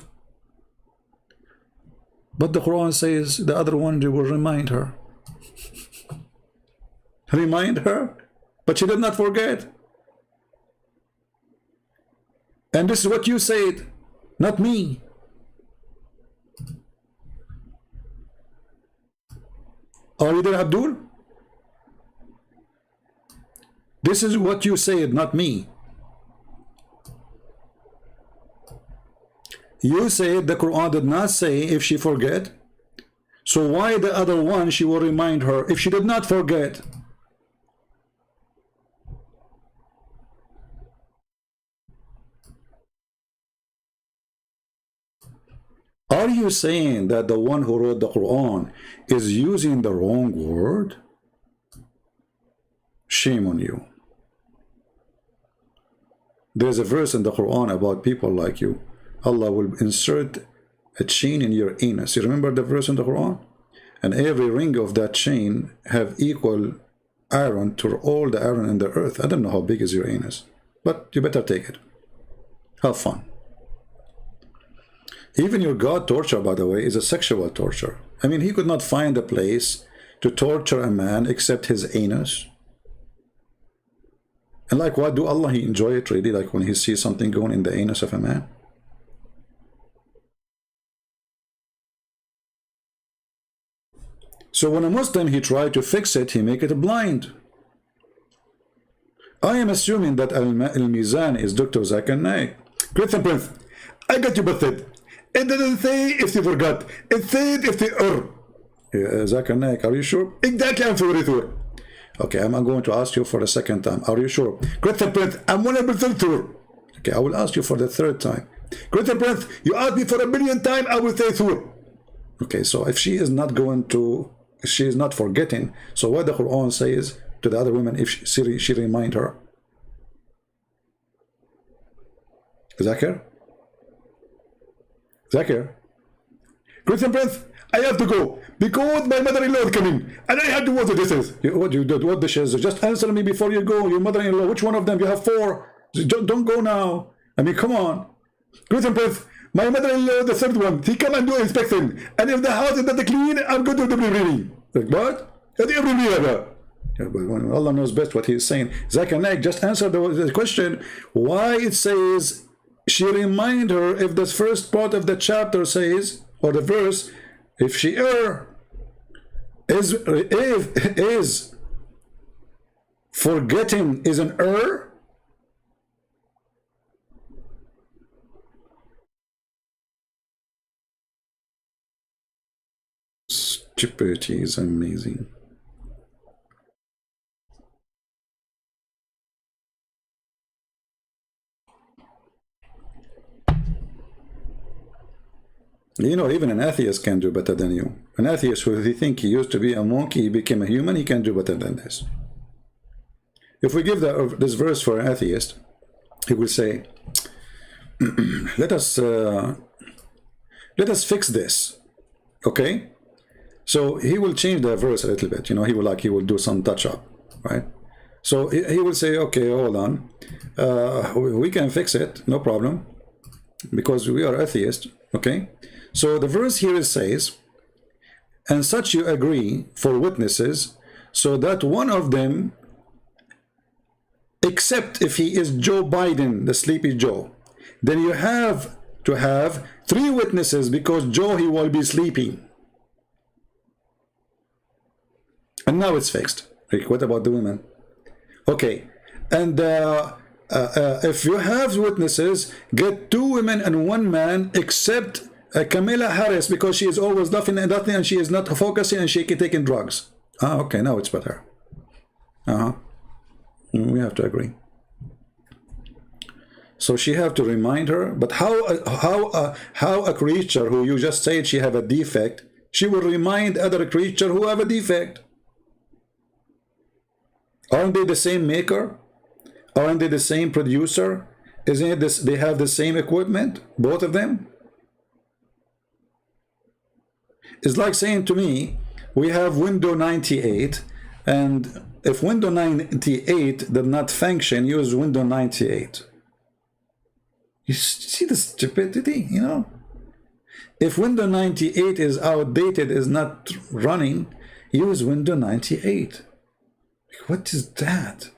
But the Quran says the other one will remind her. Remind her, but she did not forget. And this is what you said, not me. Are you there, Abdul? This is what you said, not me. You said the Quran did not say if she forget. So why the other one she will remind her if she did not forget? Are you saying that the one who wrote the Quran is using the wrong word? Shame on you. There's a verse in the Quran about people like you. Allah will insert a chain in your anus. You remember the verse in the Quran? And every ring of that chain have equal iron to all the iron in the earth. I don't know how big is your anus, but you better take it. Have fun. Even your God torture, by the way, is a sexual torture. I mean, he could not find a place to torture a man except his anus. And like, what do Allah, he enjoy it really? Like when he sees something going in the anus of a man? So when a Muslim, he try to fix it, he make it blind. I am assuming that Al-Mizan is Dr. Zakir Naik. Christian Prince, I got you busted. It didn't say if they forgot. It said if they err. Zakir Naik, are you sure? Exactly, I'm very sure. Okay, I'm going to ask you for the second time. Are you sure? Christian Prince, I'm 100% sure. Okay, I will ask you for the third time. Christian Prince, you asked me for a million times, I will say sure. Okay, so if she is not going to, she is not forgetting, so what the Quran says to the other women if she remind her? Zakir? Zakir? Christian Prince, I have to go because my mother-in-law is coming and I have to wash the dishes. What you did? What dishes? Just answer me before you go. Your mother-in-law, which one of them? You have 4. Don't go now. I mean, come on. Christian Prince, my mother-in-law, the third one, he come and do inspection. And if the house is not clean, I'm going to do the reading. Like what? Allah knows best what he is saying. Zakir Naik, just answer the question. Why it says she remind her if the first part of the chapter says, or the verse, if she err, is forgetting is an error? Stupidity is amazing. You know, even an atheist can do better than you. An atheist who think he used to be a monkey, he became a human, he can do better than this. If we give this verse for an atheist, he will say, let us fix this. Okay? So he will change the verse a little bit. You know, he will do some touch up, right? So he will say, okay, hold on. We can fix it, no problem, because we are atheists. Okay? So the verse here says, and such you agree for witnesses, so that one of them, except if he is Joe Biden, the sleepy Joe, then you have to have 3 witnesses because Joe, he will be sleeping. And now it's fixed. Like, what about the women? Okay. And if you have witnesses, get 2 women and 1 man, except Kamala Harris, because she is always laughing and nothing, and she is not focusing, and she can taking drugs. Ah, okay, now it's better. We have to agree. So she have to remind her, but how a creature who you just said she have a defect, she will remind other creature who have a defect? Aren't they the same maker? Aren't they the same producer? Isn't it this? They have the same equipment, both of them. It's like saying to me, we have Windows 98, and If Windows 98 did not function, use Windows 98. You see the stupidity, you know? If Windows 98 is outdated, is not running, use Windows 98. What is that?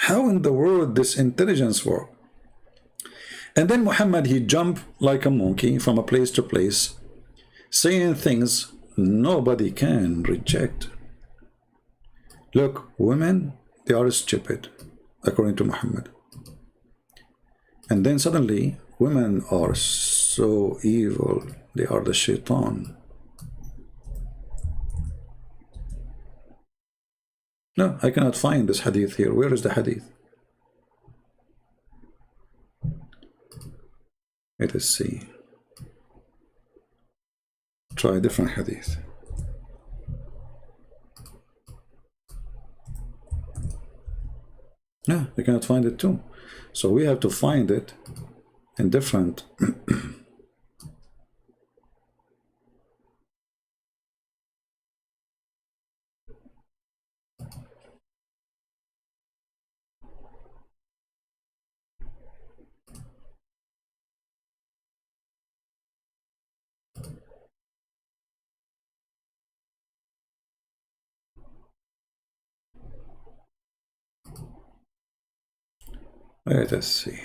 How in the world this intelligence work? And then Muhammad, he jumped like a monkey from a place to place, saying things nobody can reject. Look, women, they are stupid, according to Muhammad. And then suddenly, women are so evil. They are the shaitan. No, I cannot find this hadith here. Where is the hadith? Let us see. Try a different hadith. Yeah, I cannot find it too. So we have to find it in different. Let us see.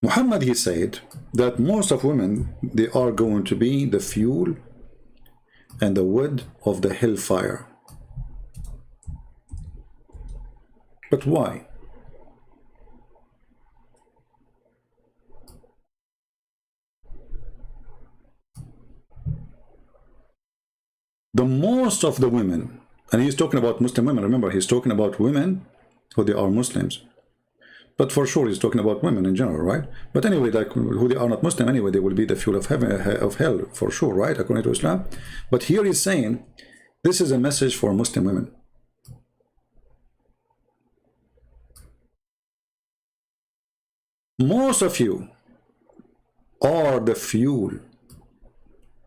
Muhammad, he said that most of women, they are going to be the fuel and the wood of the hellfire. But why? The most of the women, and he's talking about Muslim women, remember, he's talking about women who they are Muslims. But for sure, he's talking about women in general, right? But anyway, like who they are not Muslim, anyway, they will be the fuel of heaven, of hell, for sure, right? According to Islam. But here he's saying, this is a message for Muslim women. Most of you are the fuel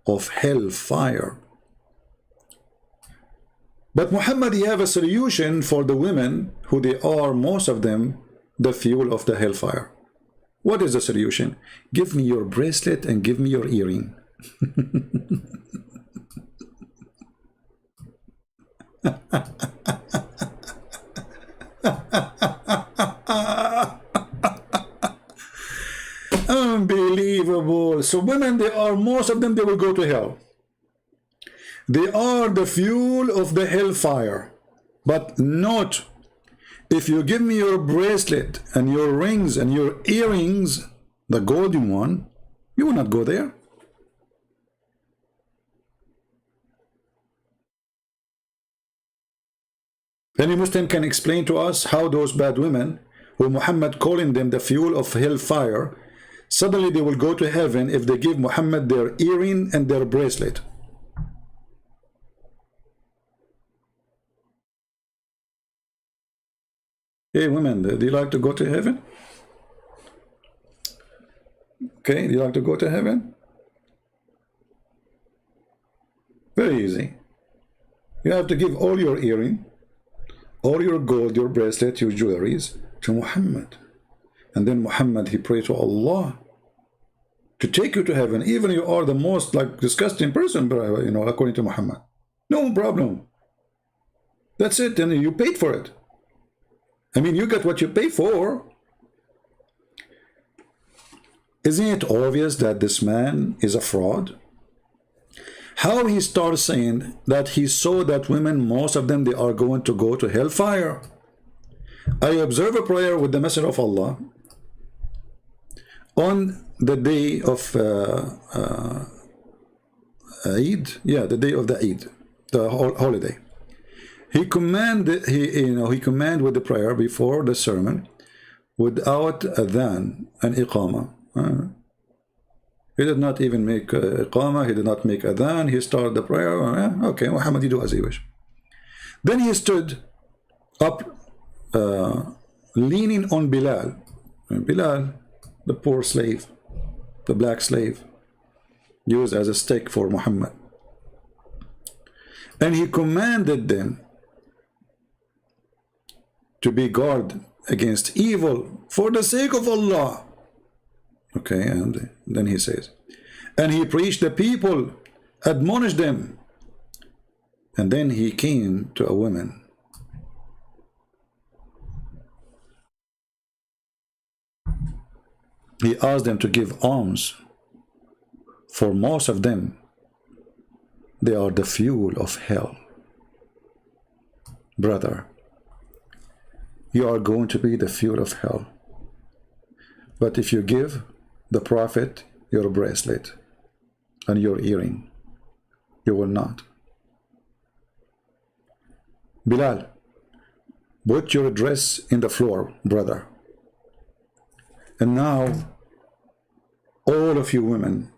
of hellfire. But Muhammad, you have a solution for the women who they are, most of them, the fuel of the hellfire. What is the solution? Give me your bracelet and give me your earring. Unbelievable. So women, they are, most of them, they will go to hell. They are the fuel of the hellfire. But not, if you give me your bracelet and your rings and your earrings, the golden one, you will not go there. Any Muslim can explain to us how those bad women, who Muhammad calling them the fuel of hellfire, suddenly they will go to heaven if they give Muhammad their earring and their bracelet. Hey women, do you like to go to heaven? Okay, do you like to go to heaven? Very easy. You have to give all your earring, all your gold, your bracelet, your jewelries to Muhammad. And then Muhammad, he prayed to Allah to take you to heaven, even you are the most like disgusting person, you know, according to Muhammad. No problem. That's it, and you paid for it. I mean, you get what you pay for. Isn't it obvious that this man is a fraud? How he starts saying that he saw that women, most of them, they are going to go to hellfire. I observe a prayer with the Messenger of Allah on the day of Eid. Yeah, the day of the Eid, the holiday. He commanded, he commanded with the prayer before the sermon, without adhan and iqama. He did not even make iqamah, he did not make adhan, he started the prayer. Okay, Muhammad, you do as you wish. Then he stood up, leaning on Bilal. And Bilal, the poor slave, the black slave, used as a stake for Muhammad. And he commanded them to be guard against evil for the sake of Allah. Okay, and then he says, and he preached the people, admonished them. And then he came to a woman. He asked them to give alms. For most of them, they are the fuel of hell. Brother, you are going to be the fuel of hell. But if you give the Prophet your bracelet and your earring, you will not. Bilal, put your dress in the floor, brother. And now, all of you women,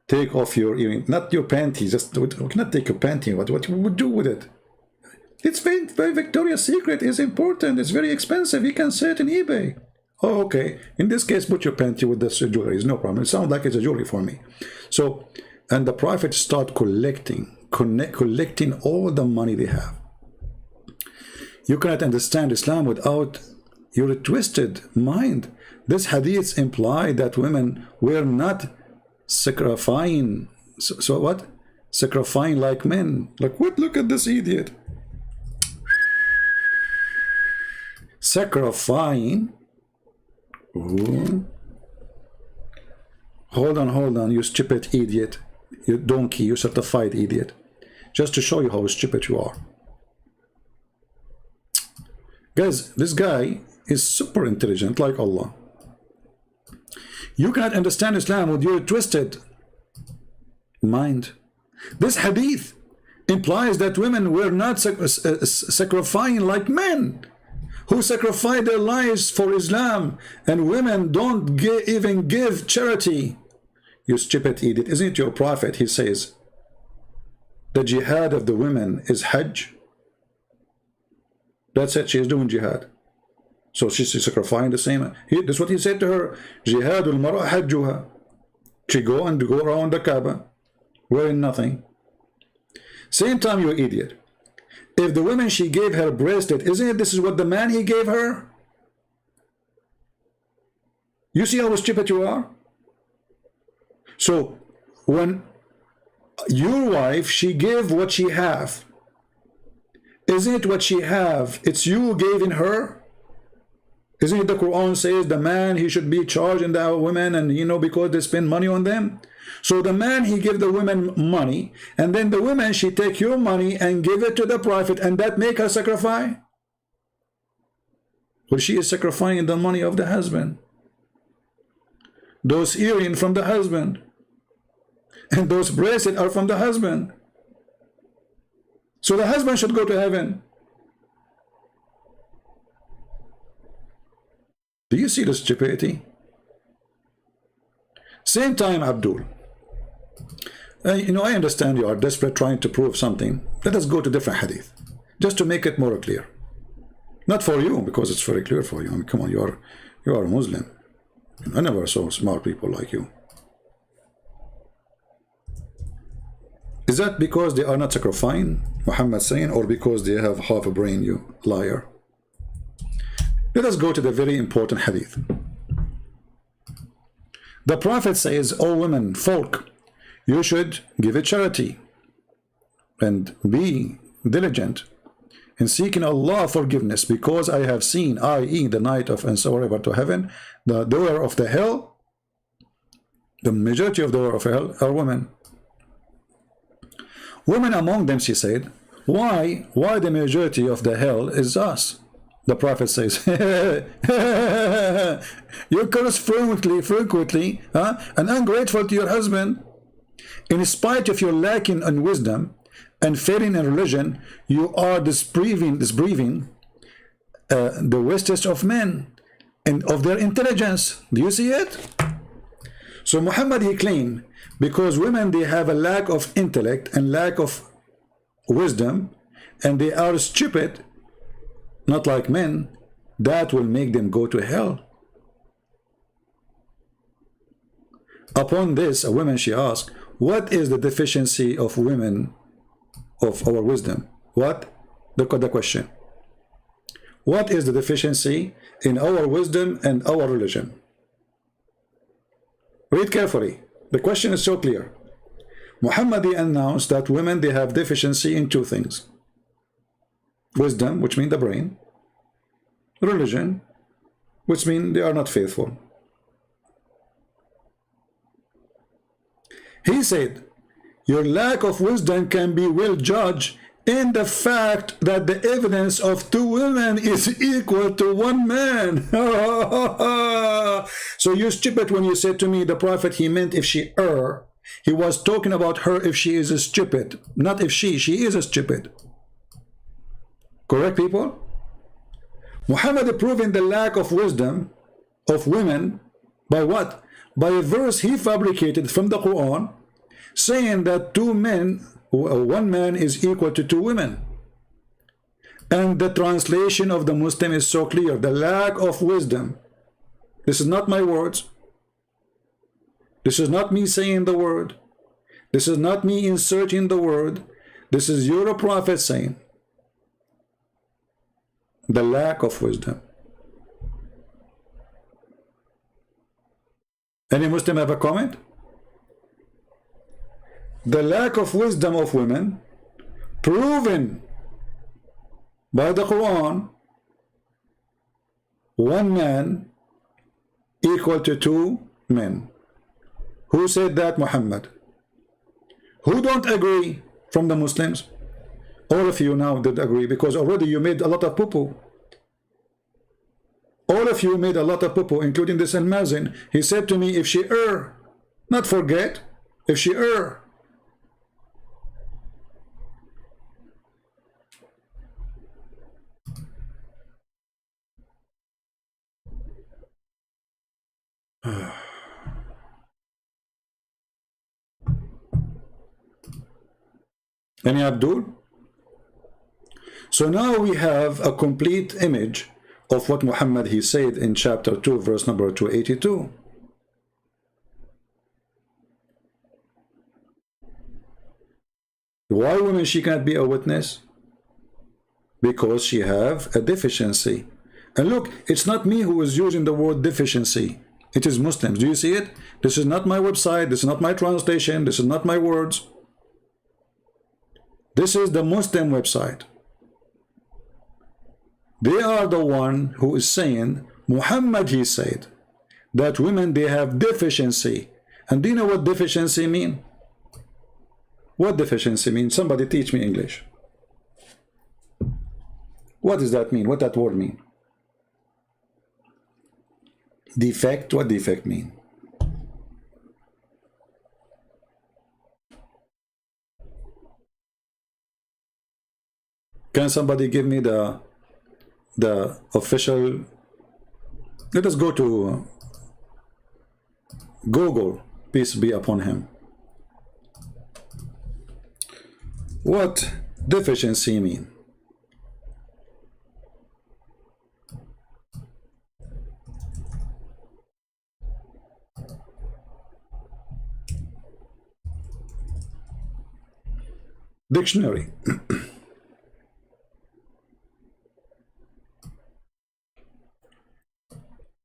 take off your earring, not your panties. Just we cannot take your panty. What you would do with it? It's very Victoria's Secret is important. It's very expensive. You can sell it on eBay. Oh, okay. In this case, put your panty with this jewelry. It's no problem. It sounds like it's a jewelry for me. So, and the Prophet start collecting all the money they have. You cannot understand Islam without your twisted mind. This hadith imply that women were not sacrificing. So what? Sacrificing like men. Like what? Look at this idiot. Sacrificing. Ooh. Hold on, you stupid idiot. You donkey, you certified idiot. Just to show you how stupid you are. Guys, this guy is super intelligent like Allah. You cannot understand Islam with your twisted mind. This hadith implies that women were not sacrificing like men who sacrifice their lives for Islam, and women don't even give charity. You stupid idiot. Isn't it your Prophet? He says the jihad of the women is Hajj. That's it. She is doing jihad. So she's sacrificing the same. That's what he said to her. Jihadul mar'a hajjuha. She go around the Kaaba wearing nothing. Same time, you idiot. If the woman, she gave her bracelet, isn't it this is what the man he gave her? You see how stupid you are? So when your wife, she gave what she have, isn't it what she have? It's you giving her. Isn't it the Quran says the man, he should be charging the women, and you know, because they spend money on them. So the man, he give the women money, and then the woman, she take your money and give it to the Prophet, and that make her sacrifice? Well, she is sacrificing the money of the husband. Those earrings from the husband, and those bracelets are from the husband. So the husband should go to heaven. Do you see the stupidity? Same time, Abdul. You know, I understand you are desperate trying to prove something. Let us go to different hadith, just to make it more clear. Not for you, because it's very clear for you. I mean, come on, you are a Muslim. I never saw smart people like you. Is that because they are not sacrificing, Muhammad saying, or because they have half a brain, you liar? Let us go to the very important hadith. The Prophet says, O women, folk, you should give it charity and be diligent in seeking Allah forgiveness, because I have seen, i.e. the night of and so ever to heaven, the door of the hell, the majority of the door of hell are women. Women among them, she said, why the majority of the hell is us? The Prophet says, you curse frequently, and ungrateful to your husband. In spite of your lacking in wisdom and failing in religion, you are disbelieving the wisest of men and of their intelligence. Do you see it? So Muhammad, he claimed, because women, they have a lack of intellect and lack of wisdom, and they are stupid, not like men, that will make them go to hell. Upon this, a woman, she asked, what is the deficiency of women of our wisdom? What? The question. What is the deficiency in our wisdom and our religion? Read carefully. The question is so clear. Muhammad announced that women, they have deficiency in two things. Wisdom, which means the brain. Religion, which means they are not faithful. He said, your lack of wisdom can be well judged in the fact that the evidence of two women is equal to one man. So you're stupid when you said to me the Prophet, he meant if she err. He was talking about her if she is a stupid, not if she is a stupid. Correct, people? Muhammad proving the lack of wisdom of women by what? By a verse he fabricated from the Quran, saying that two men, one man is equal to two women. And the translation of the Muslim is so clear. The lack of wisdom. This is not my words. This is not me saying the word. This is not me inserting the word. This is your Prophet saying. The lack of wisdom. Any Muslim have a comment? The lack of wisdom of women proven by the Quran, one man equal to two men. Who said that? Muhammad. Who don't agree from the Muslims? All of you now did agree, because already you made a lot of poo-poo. All of you made a lot of poo-poo, including this Al-Mazin. He said to me, if she err, not forget, if she err. Any Abdul? So now we have a complete image of what Muhammad he said in chapter 2, verse number 282. Why women she cannot be a witness? Because she have a deficiency. And look, it's not me who is using the word deficiency. It is Muslims. Do you see it? This is not my website. This is not my translation. This is not my words. This is the Muslim website. They are the one who is saying, Muhammad he said, that women they have deficiency. And do you know what deficiency mean? What deficiency mean? Somebody teach me English. What does that mean? What that word mean? Defect? What defect mean? Can somebody give me the official? Let us go to Google, peace be upon him. What deficiency mean? Dictionary.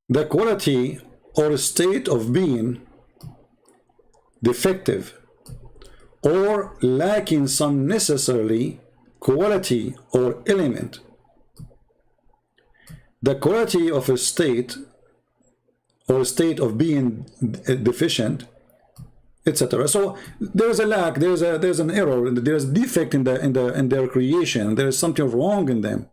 The quality or state of being defective or lacking some necessary quality or element. The quality of a state or state of being deficient, etc. So there's a lack, there's an error, there's a defect in their creation, there is something wrong in them.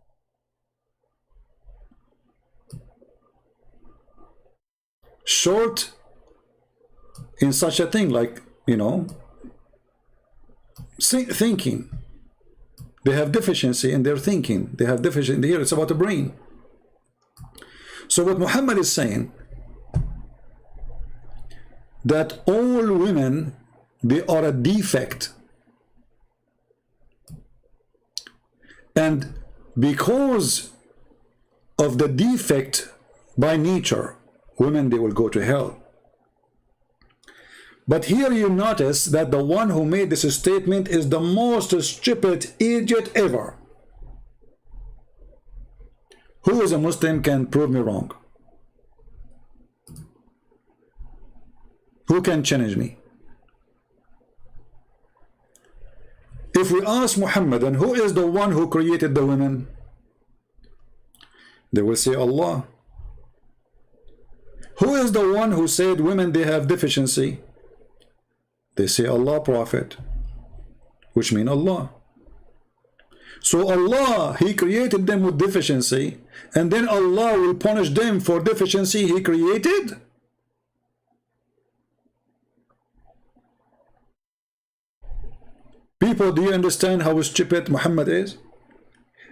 Short in such a thing, like, you know, thinking. They have deficiency in their thinking. They have deficiency here. It's about the brain. So what Muhammad is saying, that all women, they are a defect. And because of the defect by nature, women, they will go to hell. But here you notice that the one who made this statement is the most stupid idiot ever. Who is a Muslim can prove me wrong? Who can challenge me? If we ask Muhammad, and who is the one who created the women? They will say Allah. Who is the one who said women, they have deficiency? They say Allah Prophet, which means Allah. So Allah, He created them with deficiency, and then Allah will punish them for deficiency He created? People, do you understand how stupid Muhammad is?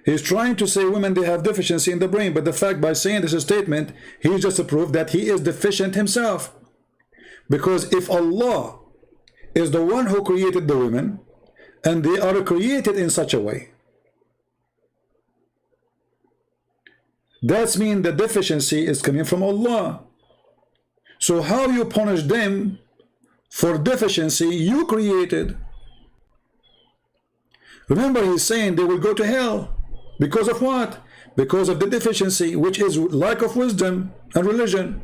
He's trying to say women, they have deficiency in the brain, but the fact by saying this statement, he's just a proof that he is deficient himself. Because if Allah is the one who created the women, and they are created in such a way, that means the deficiency is coming from Allah. So how you punish them for deficiency you created? Remember, he's saying they will go to hell. Because of what? Because of the deficiency, which is lack of wisdom and religion.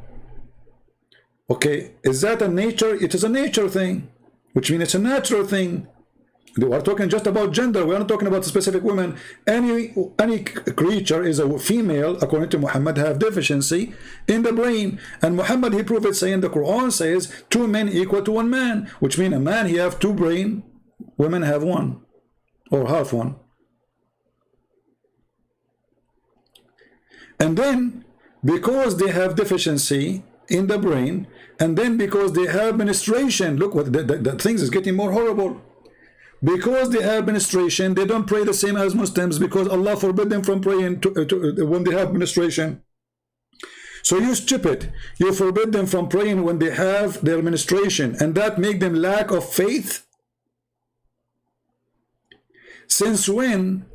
Okay, is that a nature? It is a nature thing, which means it's a natural thing. We are talking just about gender. We are not talking about specific women. Any creature is a female, according to Muhammad, have deficiency in the brain. And Muhammad, he proved it, saying the Quran says 2 men equal to 1 man, which means a man, he have 2 brain, women have 1 or half 1. And then because they have deficiency in the brain, and then because they have menstruation, look what the things is getting more horrible. Because they have menstruation, they don't pray the same as Muslims, because Allah forbid them from praying when they have menstruation. So you stupid, you forbid them from praying when they have their menstruation, and that make them lack of faith. Since when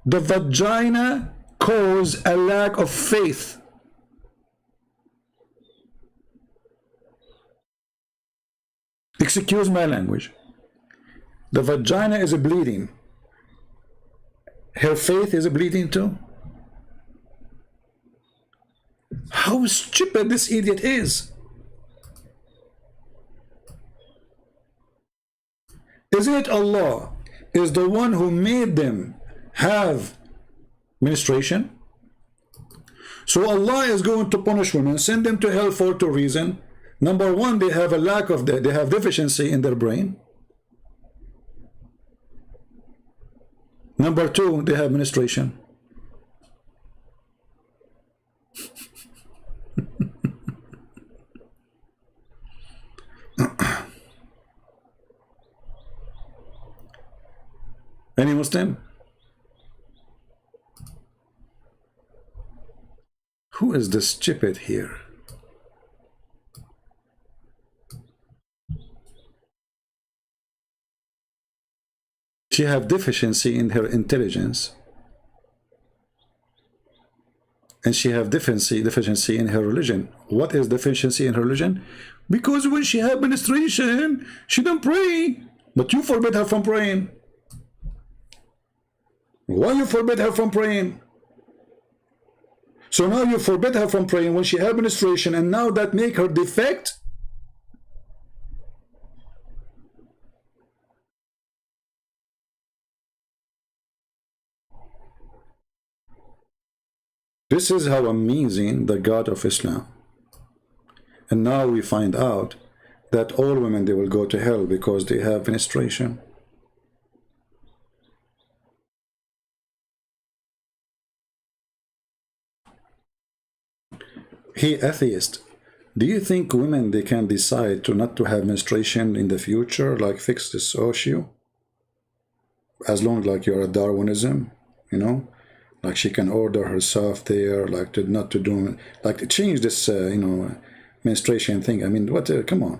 the vagina cause a lack of faith? Excuse my language. The vagina is bleeding. Her faith is bleeding too. How stupid this idiot is. Isn't it Allah is the one who made them have menstruation? So Allah is going to punish women, send them to hell for 2 reasons. Number 1, they have a lack of they have deficiency in their brain. Number 2, they have menstruation. Any Muslim? Who is the stupid here? She have deficiency in her intelligence, and she have deficiency in her religion. What is deficiency in her religion? Because when she have menstruation, she don't pray, but you forbid her from praying. Why you forbid her from praying? So now you forbid her from praying when she have menstruation, and now that make her defect? This is how amazing the God of Islam. And now we find out that all women, they will go to hell because they have menstruation. Hey atheist, do you think women, they can decide to not to have menstruation in the future, like fix this issue? As long like you're a Darwinism, you know? Like she can order herself there, like to not to do, like to change this, you know, menstruation thing. I mean, what? Come on.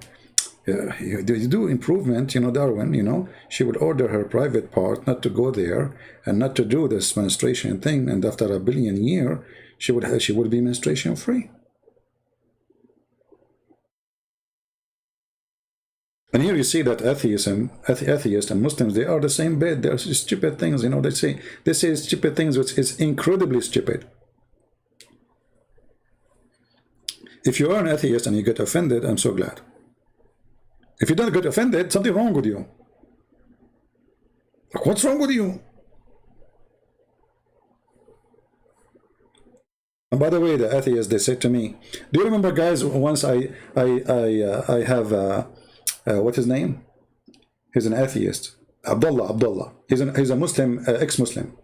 You do improvement, you know, Darwin, you know, she would order her private part not to go there and not to do this menstruation thing, and after a billion year, she would be menstruation free. And here you see that atheists and Muslims, they are the same bed. They're stupid things, you know. They say stupid things, which is incredibly stupid. If you are an atheist and you get offended, I'm so glad. If you don't get offended, something wrong with you. Like, what's wrong with you? And by the way, the atheists, they said to me, do you remember, guys, once I have what's his name? He's an atheist. Abdullah. He's a Muslim, ex-Muslim.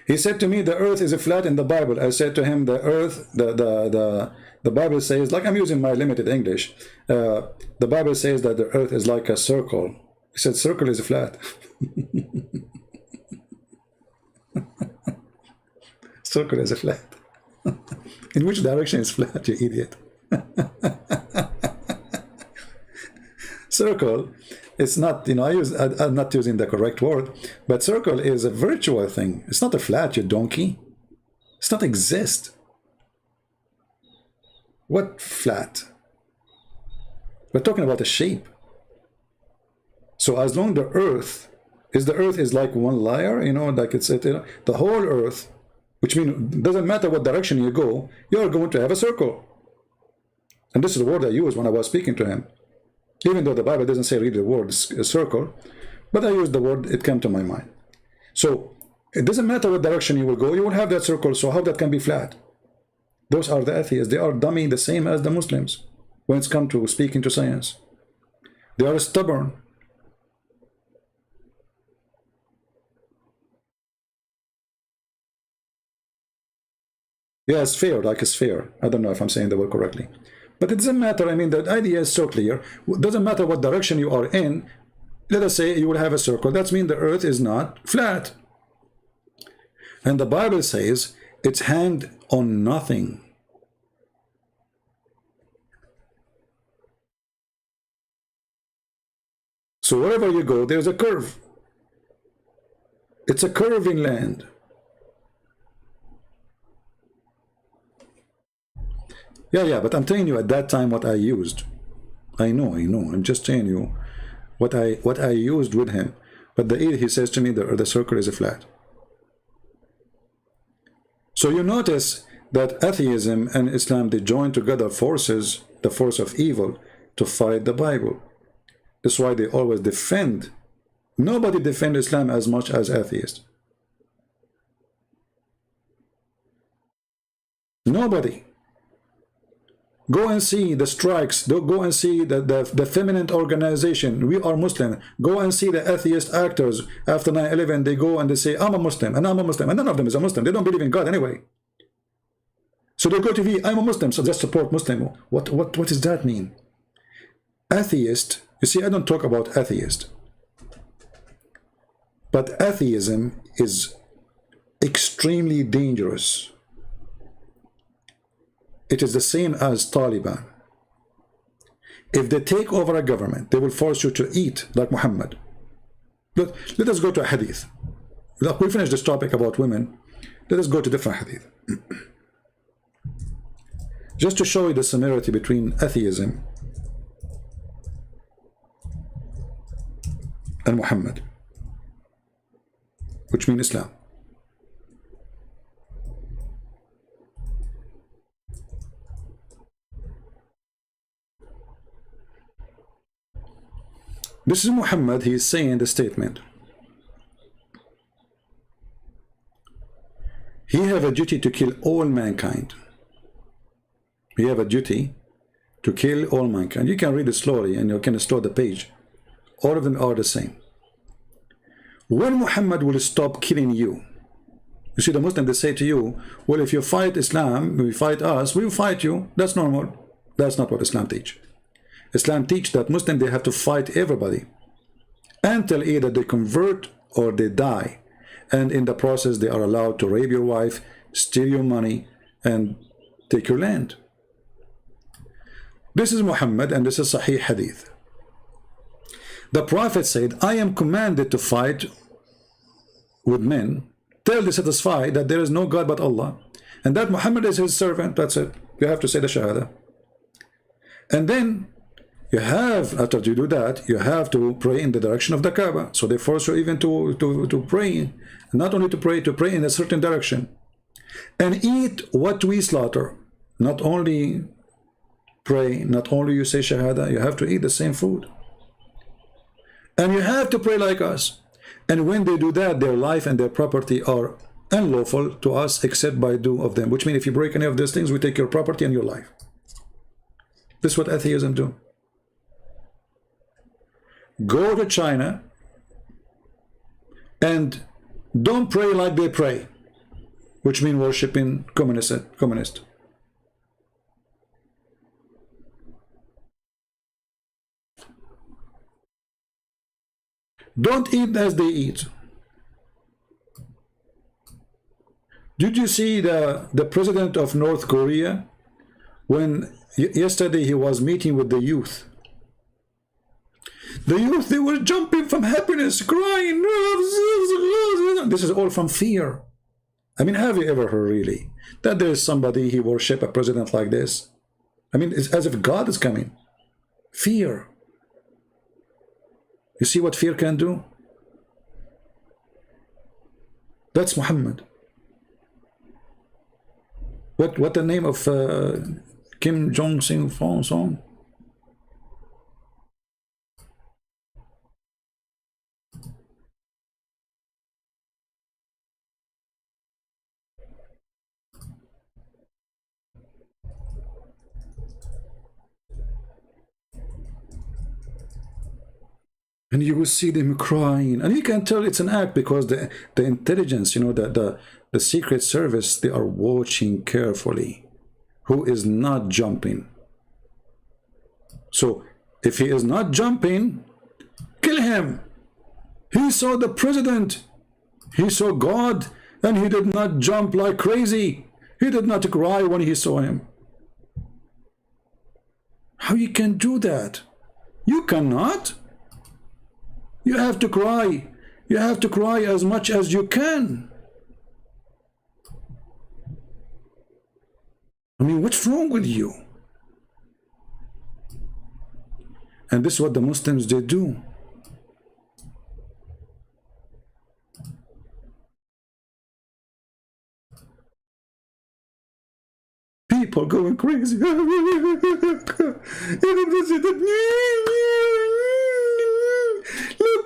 He said to me, the earth is flat in the Bible. I said to him, the earth, the Bible says, like I'm using my limited English, the Bible says that the earth is like a circle. He said, circle is flat. Circle is flat. In which direction is flat, you idiot? Circle, it's not, you know, I'm not using the correct word, but circle is a virtual thing. It's not a flat, you donkey. It's not exist. What flat? We're talking about a shape. So as long the earth is like one layer, you know, like it's the whole earth, which means doesn't matter what direction you go, you're going to have a circle. And this is the word I used when I was speaking to him. Even though the Bible doesn't say really the word circle, but I used the word, it came to my mind. So it doesn't matter what direction you will go, you will have that circle. So how that can be flat? Those are the atheists. They are dummy the same as the Muslims when it's come to speaking to science. They are stubborn. Yeah, sphere, like a sphere. I don't know if I'm saying the word correctly. But it doesn't matter. I mean, the idea is so clear. It doesn't matter what direction you are in. Let us say you will have a circle. That means the earth is not flat. And the Bible says it's hanged on nothing. So wherever you go, there's a curve. It's a curving land. Yeah, but I'm telling you at that time what I used. I know. I'm just telling you what I used with him. But he says to me the circle is a flat. So you notice that atheism and Islam, they join together forces, the force of evil, to fight the Bible. That's why they always defend. Nobody defends Islam as much as atheists. Nobody. Go and see the strikes. Go and see the feminine organization. We are Muslim. Go and see the atheist actors. After 9/11, they go and they say, I'm a Muslim, and I'm a Muslim. And none of them is a Muslim. They don't believe in God anyway. So they go to TV, I'm a Muslim, so just support Muslim. What does that mean? Atheist, you see, I don't talk about atheist. But atheism is extremely dangerous. It is the same as Taliban. If they take over a government, they will force you to eat like Muhammad. Let us go to a hadith. Look, we finished this topic about women. Let us go to different hadith. Just to show you the similarity between atheism and Muhammad, which means Islam. This is Muhammad. He is saying the statement. He have a duty to kill all mankind. He have a duty to kill all mankind. You can read it slowly and you can start the page. All of them are the same. When Muhammad will stop killing you? You see, the Muslims, they say to you, well, if you fight Islam, we fight us, we will fight you. That's normal. That's not what Islam teach. Islam teach that Muslims, they have to fight everybody until either they convert or they die. And in the process, they are allowed to rape your wife, steal your money, and take your land. This is Muhammad, and this is Sahih Hadith. The Prophet said, I am commanded to fight with men till they satisfy that there is no God but Allah, and that Muhammad is his servant. That's it. You have to say the Shahada. And then you have, after you do that, you have to pray in the direction of the Kaaba. So they force you even to pray, not only to pray in a certain direction. And eat what we slaughter. Not only pray, not only you say Shahada, you have to eat the same food. And you have to pray like us. And when they do that, their life and their property are unlawful to us except by due of them. Which means if you break any of these things, we take your property and your life. This is what atheism do. Go to China and don't pray like they pray, which means worshiping communist. Don't eat as they eat. Did you see the president of North Korea when yesterday he was meeting with the youth? The youth, they were jumping from happiness, crying. This is all from fear. I mean, have you ever heard really that there is somebody, he worship a president like this? I mean, it's as if God is coming. Fear. You see what fear can do? That's Muhammad. What the name of Kim Jong-un song? And you will see them crying, and you can tell it's an act because the intelligence, you know, the Secret Service, they are watching carefully who is not jumping. So if he is not jumping, kill him. He saw the president, he saw God, and he did not jump like crazy. He did not cry when he saw him. How you can do that? You cannot. You have to cry. You have to cry as much as you can. I mean, what's wrong with you? And this is what the Muslims, they do. People going crazy.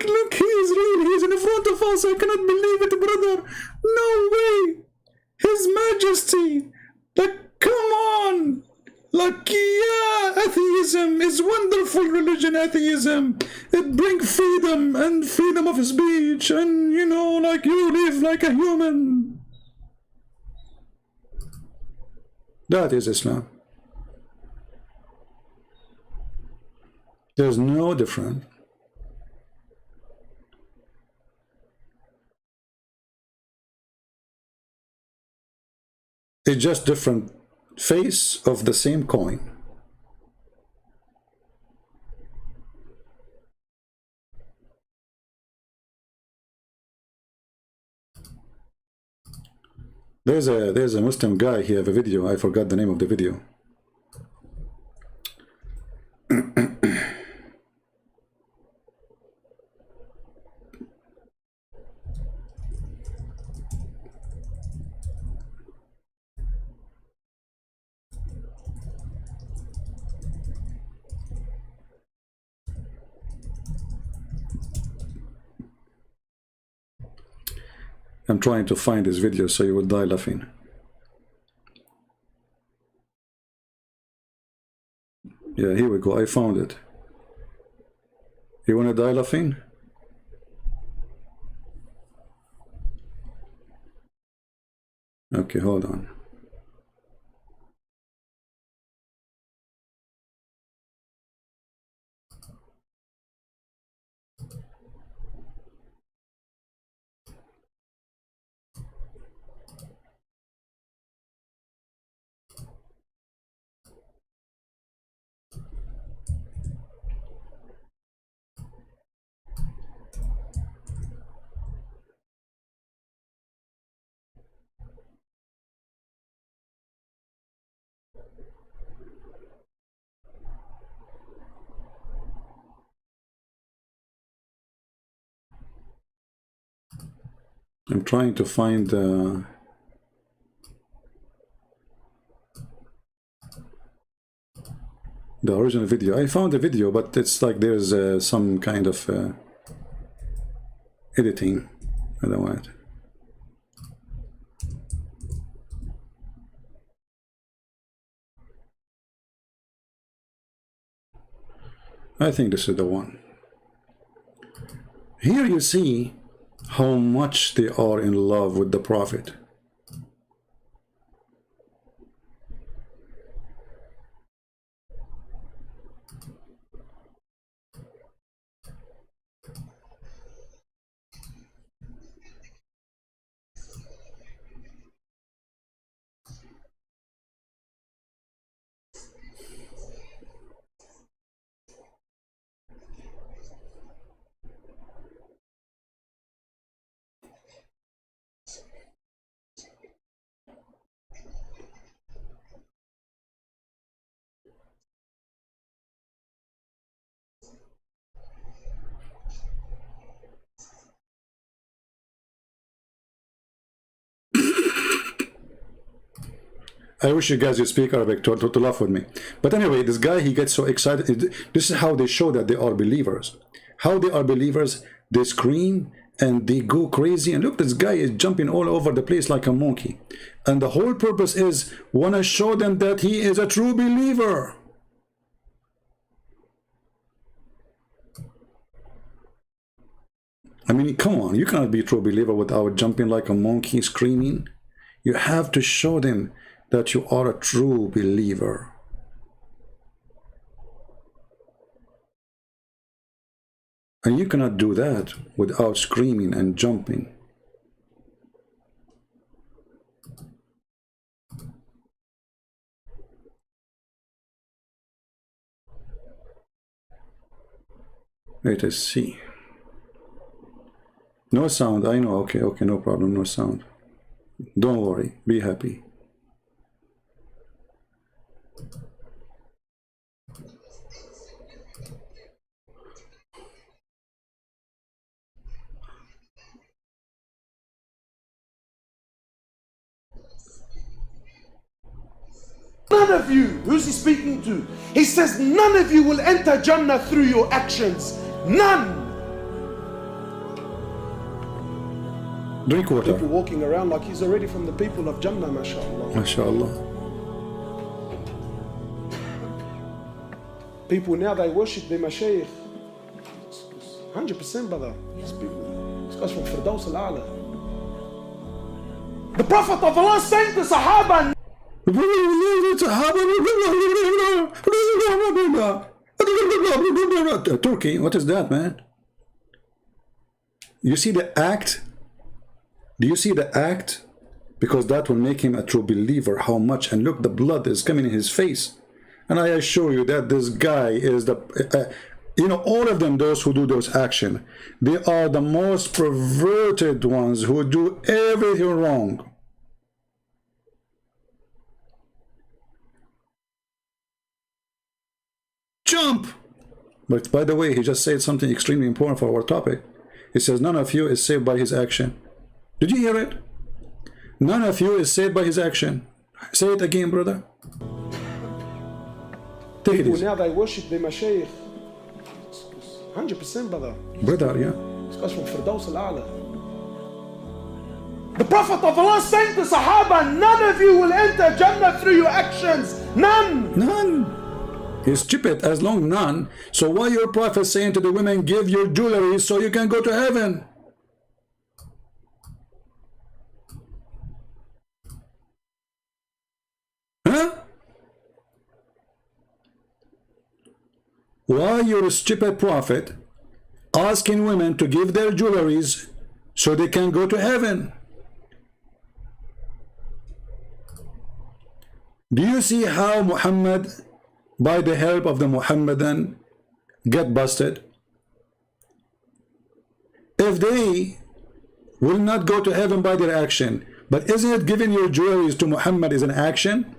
Look, he's real. He's in front of us. I cannot believe it, brother. No way. His Majesty. Like, come on. Like, yeah, atheism is wonderful religion, atheism. It brings freedom and freedom of speech. And, you know, like, you live like a human. That is Islam. There's no difference. It's just different face of the same coin. There's a Muslim guy, he have a video, I forgot the name of the video. I'm trying to find this video so you will die laughing. Yeah, here we go. I found it. You want to die laughing? Okay, hold on. I'm trying to find the original video. I found the video, but it's like there's some kind of editing. I don't want it. I think this is the one. Here you see how much they are in love with the Prophet. I wish you guys would speak Arabic to laugh with me. But anyway, this guy, he gets so excited. This is how they show that they are believers. How they are believers, they scream and they go crazy. And look, this guy is jumping all over the place like a monkey. And the whole purpose is, want to show them that he is a true believer. I mean, come on, you cannot be a true believer without jumping like a monkey, screaming. You have to show them that you are a true believer. And you cannot do that without screaming and jumping. Let us see. No sound, I know. Okay, okay, no problem, no sound. Don't worry, be happy. None of you, who's he speaking to? He says, none of you will enter Jannah through your actions. None. Drink water. People walking around like he's already from the people of Jannah, mashallah. MashaAllah. People now, they worship their mashayikh. 100%, brother. These people, this guy's from Firdaus al-A'la. The Prophet of Allah saying to Sahaba, Turkey, what is that, man? You see the act? Do you see the act? Because that will make him a true believer. How much? And look, the blood is coming in his face. And I assure you that this guy is the you know, all of them, those who do those action, they are the most perverted ones who do everything wrong. Jump! But by the way, he just said something extremely important for our topic. He says, none of you is saved by his action. Did you hear it? None of you is saved by his action. Say it again, brother. Take it easy. Now they worship their mashayikh. 100%, brother. Brother, yeah. This guy's from Firdaus al-A'la. The Prophet of Allah saying to Sahaba, none of you will enter Jannah through your actions. None. None. He's stupid as long none. So why your Prophet saying to the women, give your jewelry so you can go to heaven? Huh? Why your stupid Prophet asking women to give their jewelries so they can go to heaven? Do you see how Muhammad, by the help of the Muhammadan, get busted? If they will not go to heaven by their action, but isn't it giving your jewelries to Muhammad is an action?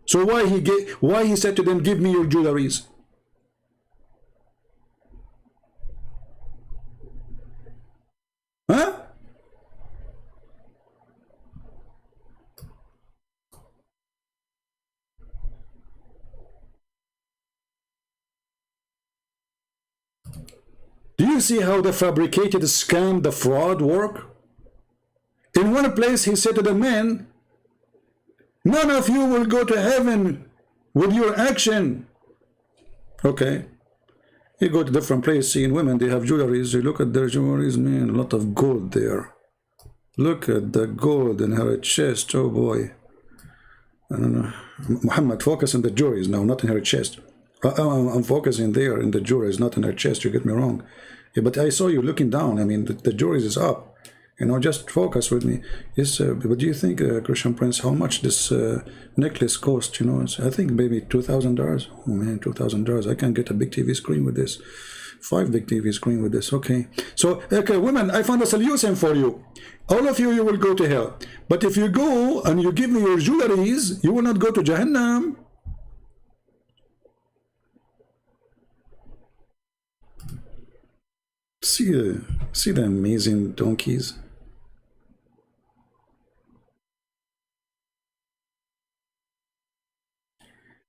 So why he said to them, give me your jewelries? Huh? you see how the fabricated scam, the fraud work? In one place he said to the men, none of you will go to heaven with your action. Okay. You go to different places, seeing women, they have jewelries. You look at their jewelries, man, a lot of gold there. Look at the gold in her chest. Oh boy. I don't know. Muhammad, focus on the jewelries now, not in her chest. I'm focusing there in the jewelries, not in her chest. You get me wrong. Yeah, but I saw you looking down. I mean, the jewelries is up. You know, just focus with me. Yes, but do you think, Christian Prince, how much this necklace cost? You know, I think maybe $2,000. Oh man, $2,000. I can get a big TV screen with this. 5 big TV screen with this. Okay. So, okay, women, I found a solution for you. All of you, you will go to hell. But if you go and you give me your jewelries, you will not go to Jahannam. See the amazing donkeys.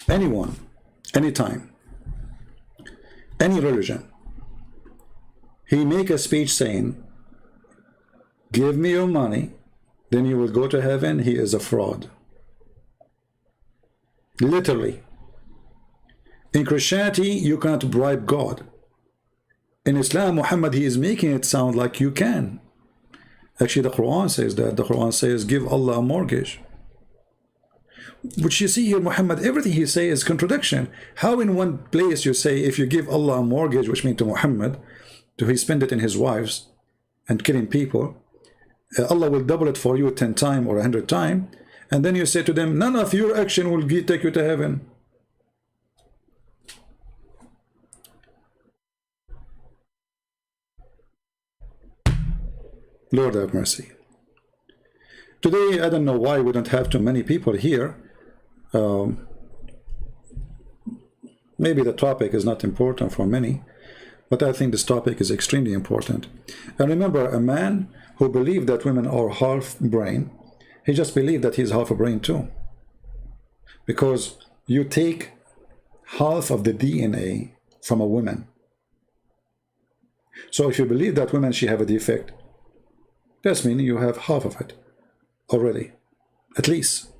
Anyone, anytime, any religion, he make a speech saying, give me your money, then you will go to heaven. He is a fraud. Literally. In Christianity, you cannot bribe God. In Islam, Muhammad, he is making it sound like you can. Actually, the Quran says that. The Quran says, give Allah a mortgage. Which you see here, Muhammad, everything he says is contradiction. How in one place you say, if you give Allah a mortgage, which means to Muhammad, do he spend it in his wives and killing people, Allah will double it for you 10 times or 100 times, and then you say to them, none of your action will take you to heaven. Lord have mercy. Today, I don't know why we don't have too many people here. Maybe the topic is not important for many, but I think this topic is extremely important. And remember, a man who believed that women are half brain, he just believed that he's half a brain too. Because you take half of the DNA from a woman. So if you believe that women, she have a defect, that's meaning you have half of it already, at least.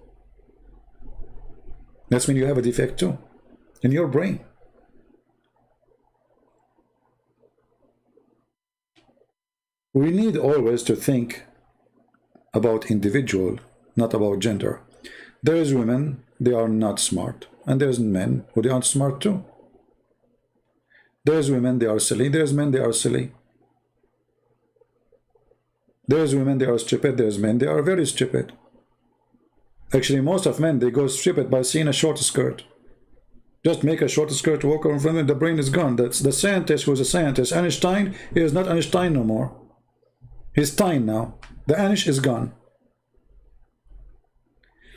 That's mean you have a defect too in your brain. We need always to think about individual, not about gender. There is women, they are not smart, and there's men who they aren't smart too. There's women, they are silly. There's men, they are silly. There's women, they are stupid. There's men, they are very stupid. Actually, most of men, they go stupid by seeing a short skirt. Just make a short skirt, walk around from it, the brain is gone. That's the scientist who's a scientist. Einstein, he is not Einstein no more. He's Stein now. The Anish is gone.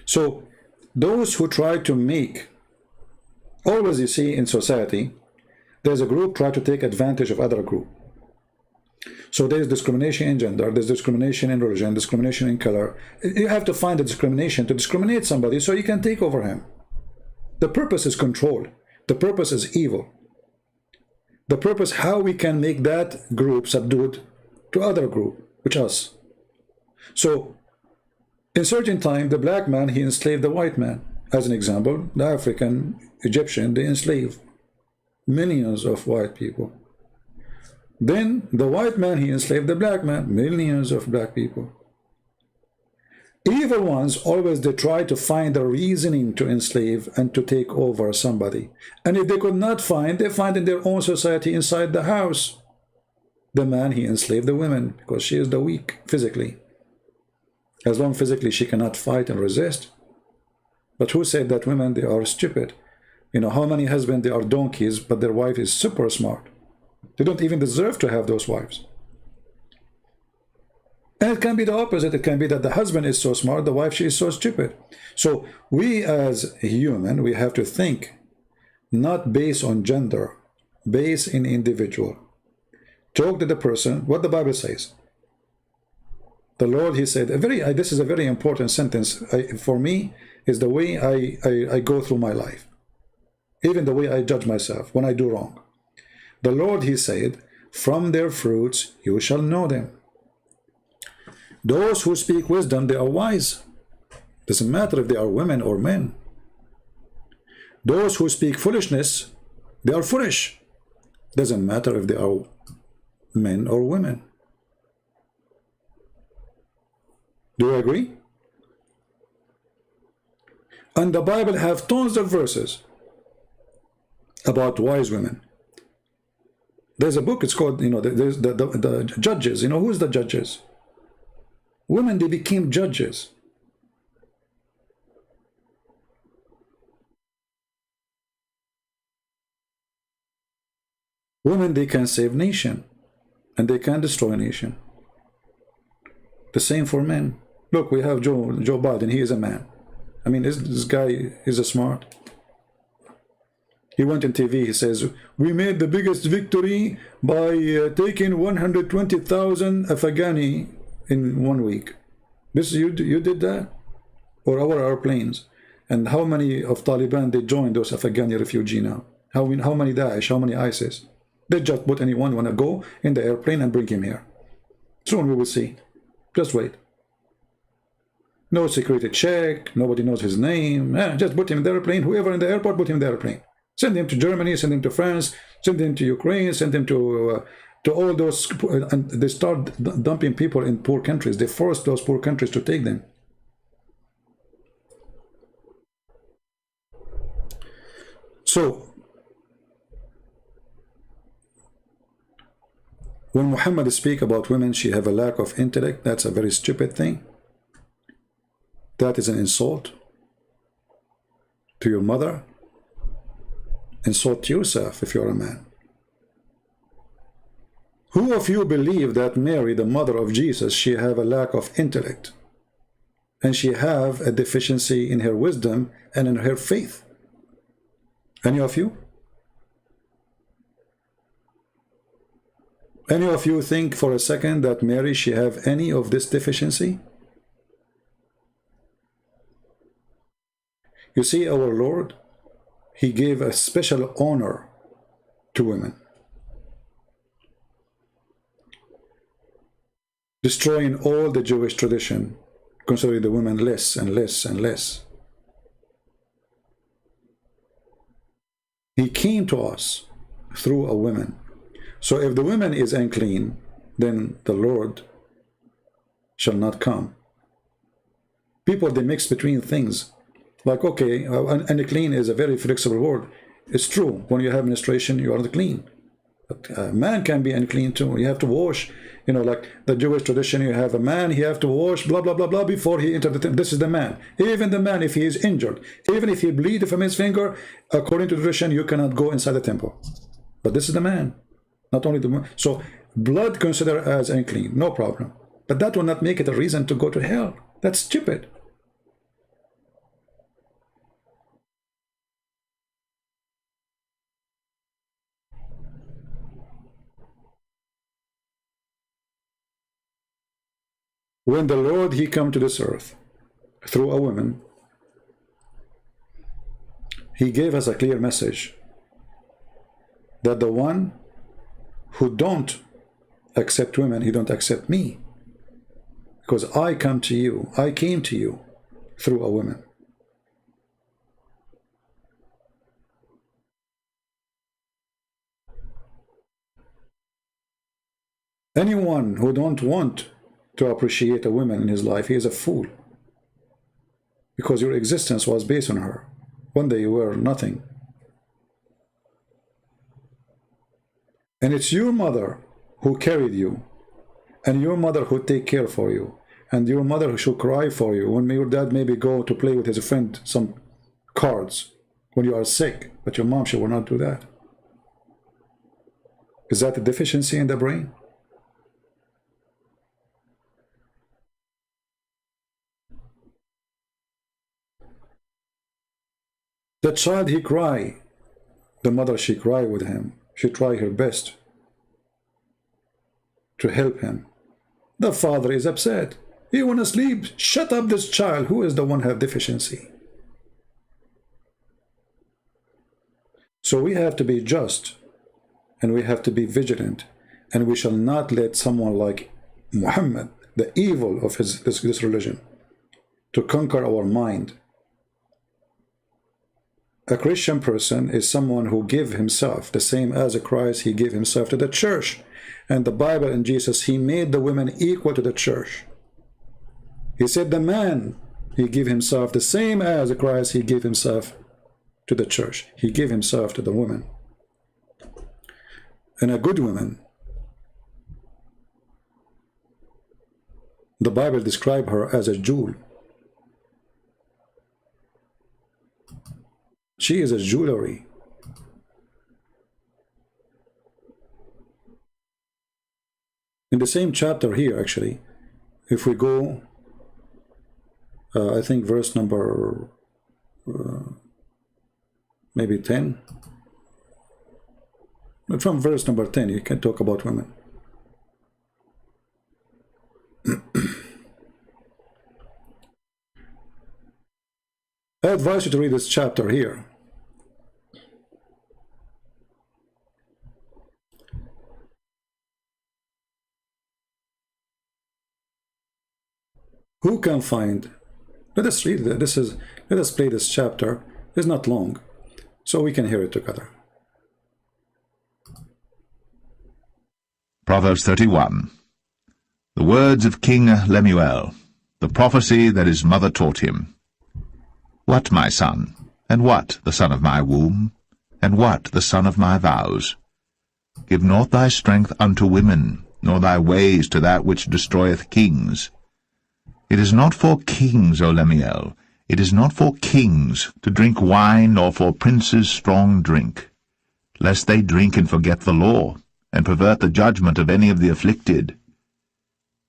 So, those who try to make, always you see in society, there's a group try to take advantage of other group. So there's discrimination in gender, there's discrimination in religion, discrimination in color. You have to find a discrimination to discriminate somebody so you can take over him. The purpose is control. The purpose is evil. The purpose how we can make that group subdued to other group, which us. So in certain time, the black man, he enslaved the white man. As an example, the African, Egyptian, they enslaved millions of white people. Then the white man, he enslaved the black man, millions of black people. Evil ones, always they try to find a reasoning to enslave and to take over somebody. And if they could not find, they find in their own society inside the house. The man, he enslaved the women because she is the weak physically. As long physically she cannot fight and resist. But who said that women, they are stupid? You know, how many husbands, they are donkeys, but their wife is super smart. They don't even deserve to have those wives. And it can be the opposite. It can be that the husband is so smart, the wife, she is so stupid. So we as human, we have to think not based on gender, based in individual. Talk to the person, what the Bible says. The Lord, he said, this is a very important sentence for me, is the way I go through my life. Even the way I judge myself when I do wrong. The Lord, he said, From their fruits you shall know them. Those who speak wisdom, they are wise. Doesn't matter if they are women or men. Those who speak foolishness, they are foolish. Doesn't matter if they are men or women. Do you agree? And the Bible have tons of verses about wise women. There's a book, it's called, there's the Judges. Who's the Judges? Women, they became judges. Women, they can save nation, and they can destroy nation. The same for men. Look, we have Joe Biden. He is a man. I mean, this guy is a smart. He went on TV. He says, we made the biggest victory by taking 120,000 Afghani in 1 week. You did that? Or our airplanes? And how many of Taliban they joined those Afghani refugees now? How many Daesh? How many ISIS? They just put anyone want to go in the airplane and bring him here. Soon we will see. Just wait. No security check. Nobody knows his name. Just put him in the airplane. Whoever in the airport, put him in the airplane. Send him to Germany. Send him to France. Send him to Ukraine. Send him to all those. And they start dumping people in poor countries. They force those poor countries to take them. So, when Muhammad speaks about women, she have a lack of intellect, that's a very stupid thing. That is an insult to your mother. Insult to yourself if you're a man. Who of you believe that Mary, the mother of Jesus, she have a lack of intellect? And she have a deficiency in her wisdom and in her faith? Any of you? Any of you think for a second that Mary, she have any of this deficiency? You see, our Lord, he gave a special honor to women, destroying all the Jewish tradition, considering the women less and less and less. He came to us through a woman. So if the woman is unclean, then the Lord shall not come. People, they mix between things. Like, okay, unclean is a very flexible word. It's true. When you have menstruation, you are unclean. But a man can be unclean too. You have to wash. Like the Jewish tradition, you have a man, he have to wash, blah, blah, blah, blah, before he entered the temple. This is the man. Even the man, if he is injured, even if he bleeds from his finger, according to tradition, you cannot go inside the temple. But this is the man. Not only the woman. So blood considered as unclean, no problem. But that will not make it a reason to go to hell. That's stupid. When the Lord, he come to this earth through a woman, he gave us a clear message that the one who don't accept women, he don't accept me, because I came to you through a woman. Anyone who don't want to appreciate a woman in his life, he is a fool, because your existence was based on her. One day you were nothing. And it's your mother who carried you, and your mother who take care for you, and your mother who should cry for you when your dad maybe go to play with his friend some cards when you are sick, but your mom, she will not do that. Is that a deficiency in the brain? The child, he cry. The mother, she cry with him. She try her best to help him. The father is upset. He want to sleep. Shut up this child. Who is the one have deficiency? So we have to be just, and we have to be vigilant, And we shall not let someone like Muhammad, the evil of this religion, to conquer our mind. A Christian person is someone who gave himself, the same as Christ, he gave himself to the church. And the Bible and Jesus, he made the women equal to the church. He said the man, he gave himself the same as Christ, he gave himself to the church. He gave himself to the woman. And a good woman, the Bible describes her as a jewel. She is a jewelry. In the same chapter here, actually, if we go, I think verse number maybe 10. But from verse number 10, you can talk about women. I advise you to read this chapter here. Who can find? Let us read it. Let us play this chapter. It's not long, so we can hear it together. Proverbs 31. The words of King Lemuel, the prophecy that his mother taught him. What, my son, and what, the son of my womb, and what, the son of my vows? Give not thy strength unto women, nor thy ways to that which destroyeth kings. It is not for kings, O Lemuel, it is not for kings to drink wine, nor for princes strong drink, lest they drink and forget the law, and pervert the judgment of any of the afflicted.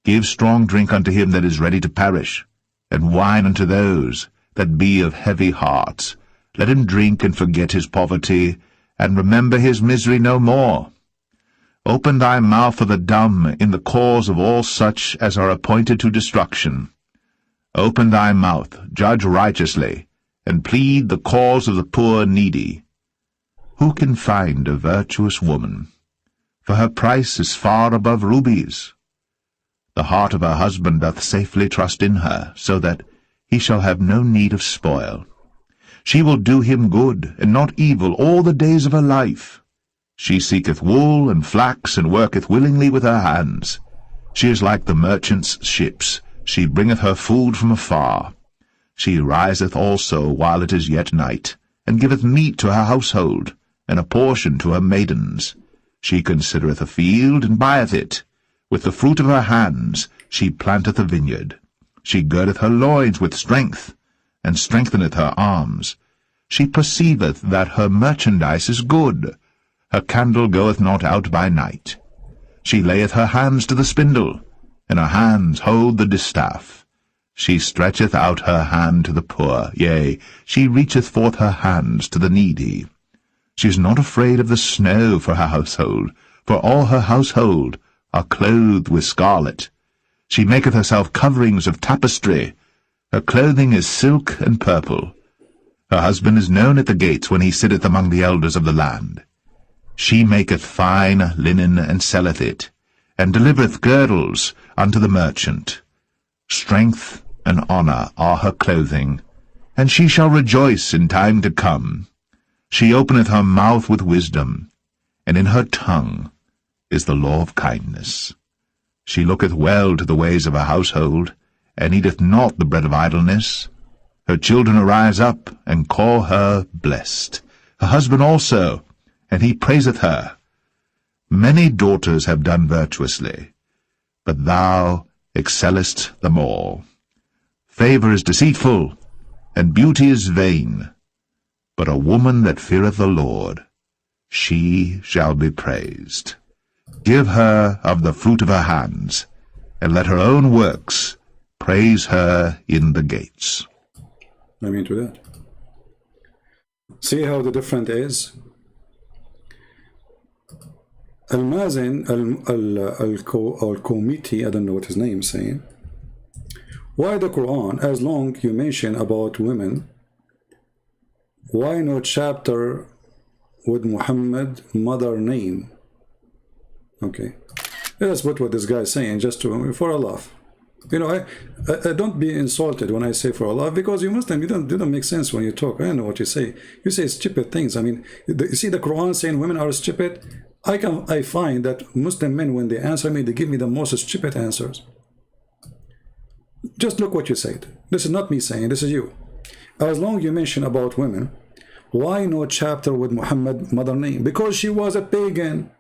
Give strong drink unto him that is ready to perish, and wine unto those that be of heavy hearts. Let him drink and forget his poverty, and remember his misery no more. Open thy mouth for the dumb in the cause of all such as are appointed to destruction. Open thy mouth, judge righteously, and plead the cause of the poor needy. Who can find a virtuous woman? For her price is far above rubies. The heart of her husband doth safely trust in her, so that he shall have no need of spoil. She will do him good, and not evil, all the days of her life. She seeketh wool and flax, and worketh willingly with her hands. She is like the merchant's ships. She bringeth her food from afar. She riseth also while it is yet night, and giveth meat to her household, and a portion to her maidens. She considereth a field, and buyeth it. With the fruit of her hands she planteth a vineyard. She girdeth her loins with strength, and strengtheneth her arms. She perceiveth that her merchandise is good. Her candle goeth not out by night. She layeth her hands to the spindle, and her hands hold the distaff. She stretcheth out her hand to the poor, yea, she reacheth forth her hands to the needy. She is not afraid of the snow for her household, for all her household are clothed with scarlet. She maketh herself coverings of tapestry. Her clothing is silk and purple. Her husband is known at the gates when he sitteth among the elders of the land. She maketh fine linen and selleth it, and delivereth girdles unto the merchant. Strength and honour are her clothing, and she shall rejoice in time to come. She openeth her mouth with wisdom, and in her tongue is the law of kindness. She looketh well to the ways of her household, and eateth not the bread of idleness. Her children arise up, and call her blessed. Her husband also, and he praiseth her. Many daughters have done virtuously, but thou excellest them all. Favour is deceitful, and beauty is vain, but a woman that feareth the Lord, she shall be praised. Give her of the fruit of her hands, and let her own works praise her in the gates. I mean to that. See how the different is? Al-Mazin, Al-Komiti, I don't know what his name is saying. Why the Quran, as long you mention about women, why no chapter with Muhammad mother name? Okay, that's what this guy is saying, just to for a laugh. You know, I don't be insulted when I say for a laugh, because you Muslim, you don't make sense when you talk. I know what you say. You say stupid things. I mean, you see the Quran saying women are stupid. I find that Muslim men, when they answer me, they give me the most stupid answers. Just look what you said. This is not me saying, this is you. As long as you mention about women, why no chapter with Muhammad's mother name? Because she was a pagan.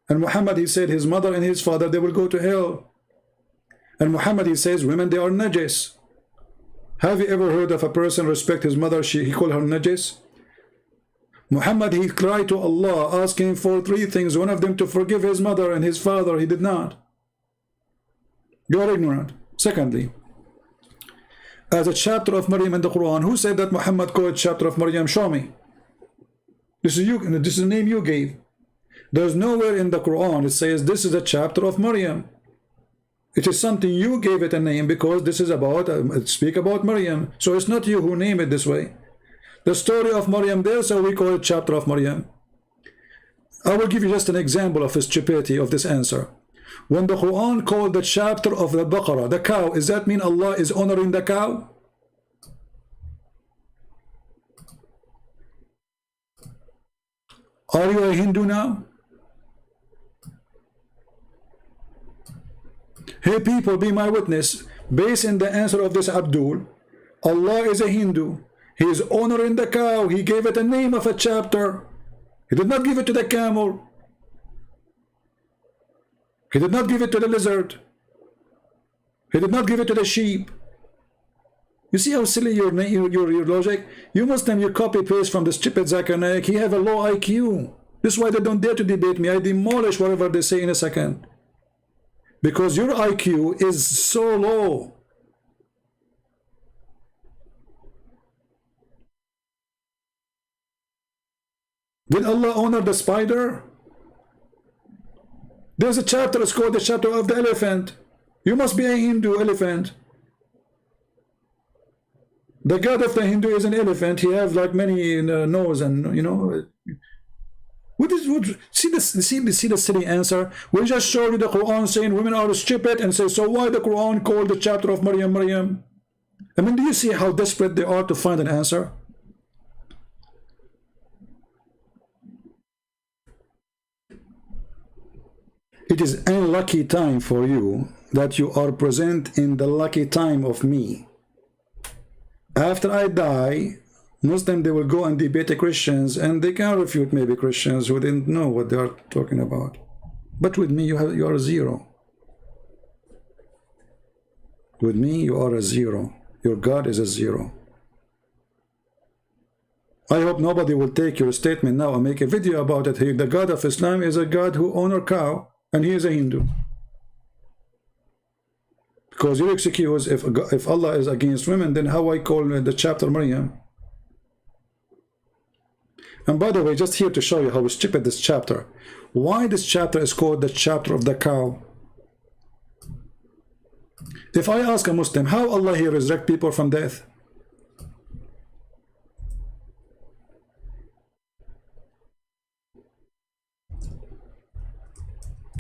And Muhammad, he said his mother and his father, they will go to hell. And Muhammad, he says women, they are najis. Have you ever heard of a person respect his mother, he called her najis? Muhammad, he cried to Allah, asking for 3 things. One of them to forgive his mother and his father. He did not. You are ignorant. Secondly, as a chapter of Maryam in the Quran, who said that Muhammad called chapter of Maryam? Show me. This is you. This is the name you gave. There's nowhere in the Quran it says this is a chapter of Maryam. It is something you gave it a name because this is about speak about Maryam. So it's not you who name it this way. The story of Maryam there, so we call it chapter of Maryam. I will give you just an example of the stupidity of this answer. When the Quran called the chapter of the Baqarah, the cow, does that mean Allah is honoring the cow? Are you a Hindu now? Hey people, be my witness. Based on the answer of this Abdul, Allah is a Hindu. He is honoring the cow. He gave it a name of a chapter. He did not give it to the camel. He did not give it to the lizard. He did not give it to the sheep. You see how silly your logic? You Muslim, you copy paste from the stupid Zakir Naik. He have a low IQ. This is why they don't dare to debate me. I demolish whatever they say in a second. Because your IQ is so low. Did Allah honor the spider? There's a chapter, it's called the chapter of the elephant. You must be a Hindu elephant. The god of the Hindu is an elephant. He has like many nose and you know. See the silly answer? We just showed you the Quran saying women are stupid and say, so why the Quran called the chapter of Maryam Maryam? I mean, do you see how desperate they are to find an answer? It is a lucky time for you that you are present in the lucky time of me. After I die, Muslims, they will go and debate the Christians, and they can refute maybe Christians who didn't know what they are talking about. But with me, you are a zero. With me, you are a zero. Your God is a zero. I hope nobody will take your statement now and make a video about it. The God of Islam is a God who honors cow, and he is a Hindu. Because your excuse, if Allah is against women, then how I call the chapter Maryam? And by the way, just here to show you how stupid this chapter. Why this chapter is called the chapter of the cow? If I ask a Muslim, how Allah here resurrect people from death?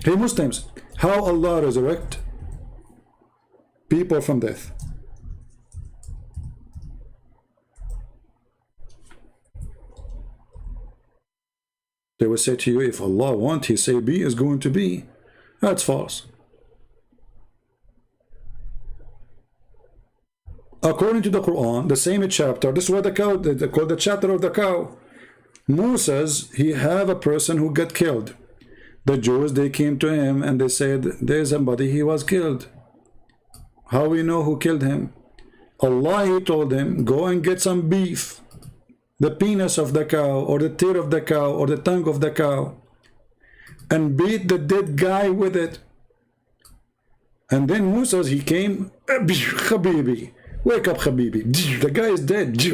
Hey Muslims, how Allah resurrect people from death? They will say to you, if Allah wants, he say be is going to be. That's false. According to the Quran, the same chapter, this is what the cow, they call the chapter of the cow. Moses, he have a person who got killed. The Jews, they came to him and they said, there's somebody, he was killed. How we know who killed him? Allah, he told him, go and get some beef. The penis of the cow, or the tear of the cow, or the tongue of the cow, and beat the dead guy with it. And then Moses, he came, Habibi, wake up Habibi, the guy is dead.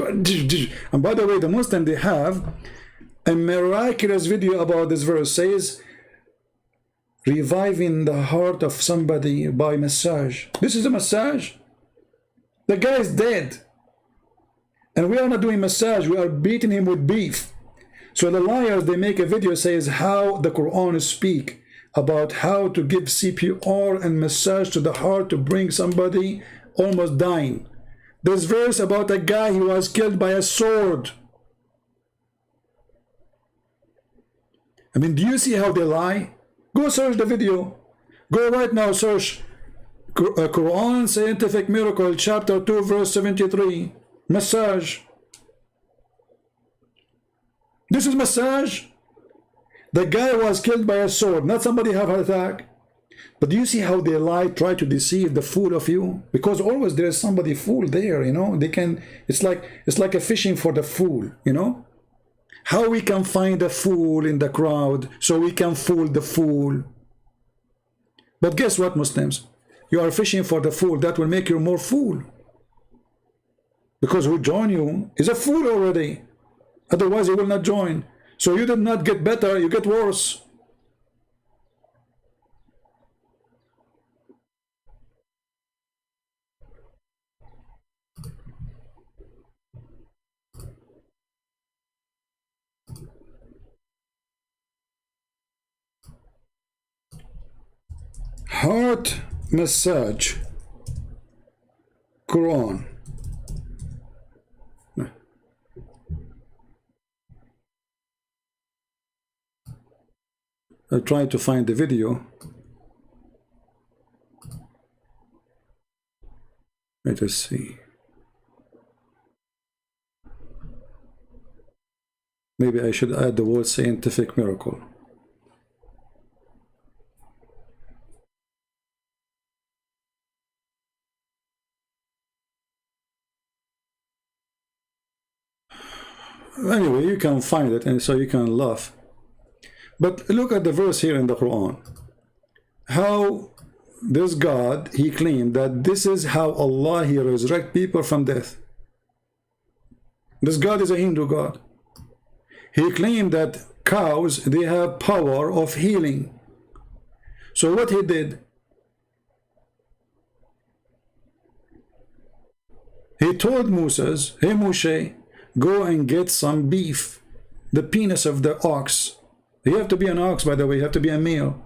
And by the way, the Muslim, they have a miraculous video about this verse, says, reviving the heart of somebody by massage. This is a massage. The guy is dead. And we are not doing massage, we are beating him with beef. So the liars, they make a video says how the Quran speak about how to give CPR and massage to the heart to bring somebody almost dying. This verse about a guy who was killed by a sword. I mean, do you see how they lie? Go search the video. Go right now, search Quran Scientific Miracle, chapter 2, verse 73. Massage. This is massage. The guy was killed by a sword, not somebody have an attack. But do you see how they lie, try to deceive the fool of you? Because always there is somebody fool there, you know. They can, it's like a fishing for the fool, you know. How we can find a fool in the crowd so we can fool the fool. But guess what, Muslims? You are fishing for the fool. That will make you more fool. Because who join you is a fool already. Otherwise, he will not join. So you did not get better, you get worse. Heart massage. Quran. I tried to find the video. Let us see. Maybe I should add the word scientific miracle. Anyway, you can find it and so you can laugh. But look at the verse here in the Quran. How this God, he claimed that this is how Allah, he resurrect people from death. This God is a Hindu God. He claimed that cows, they have power of healing. So what he did? He told Moses, hey Moshe, go and get some beef, the penis of the ox. You have to be an ox, by the way, you have to be a male.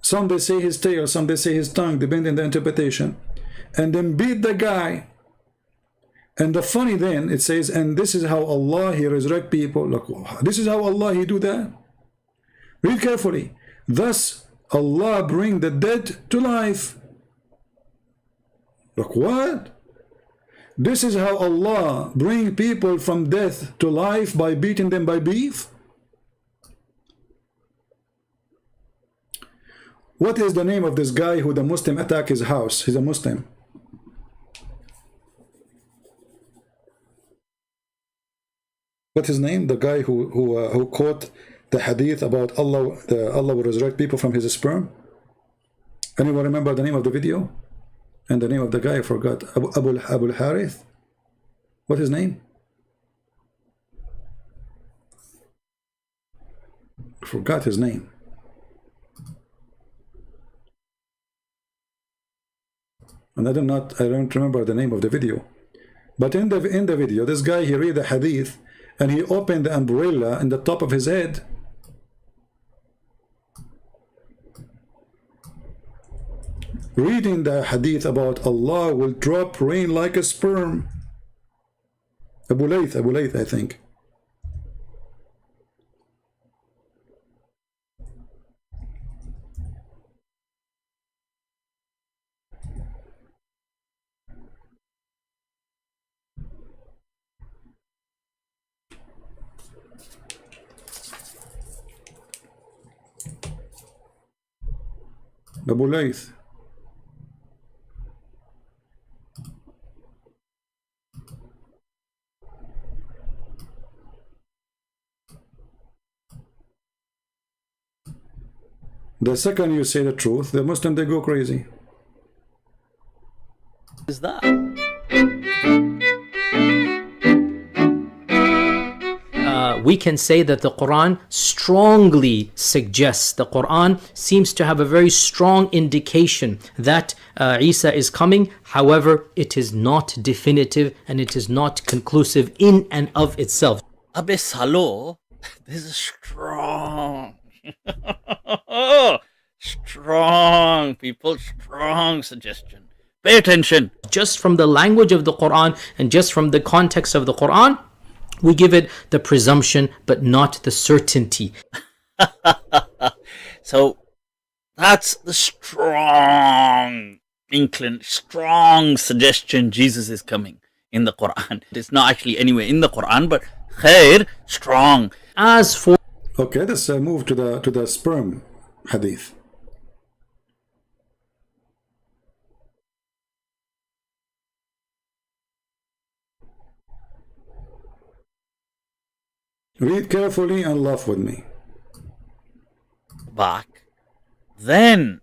Some they say his tail, some they say his tongue, depending on the interpretation. And then beat the guy. And the funny then, it says, and this is how Allah, he resurrect people. Look, this is how Allah, he do that. Read carefully. Thus, Allah bring the dead to life. Look, what? This is how Allah bring people from death to life by beating them by beef? What is the name of this guy who the Muslim attack his house? He's a Muslim. What's his name? The guy who quote the hadith about Allah will resurrect people from his sperm? Anyone remember the name of the video? And the name of the guy I forgot. Abu Harith? What's his name? I forgot his name. And I don't remember the name of the video. But in the video, this guy, he read the hadith and he opened the umbrella in the top of his head. Reading the hadith about Allah will drop rain like a sperm. Abu Layth, I think. Abu Layth. The second you say the truth, the Muslim, they go crazy. Is that? We can say that the Quran strongly suggests, the Quran seems to have a very strong indication that Isa is coming. However, it is not definitive and it is not conclusive in and of itself. Abe Salo, this is strong. people. Strong suggestion. Pay attention. Just from the language of the Quran and just from the context of the Quran, we give it the presumption but not the certainty. So that's the strong strong suggestion Jesus is coming in the Quran. It's not actually anywhere in the Quran, but khair, strong. As for Okay, let's move to the sperm hadith. Read carefully and laugh with me. Back. Then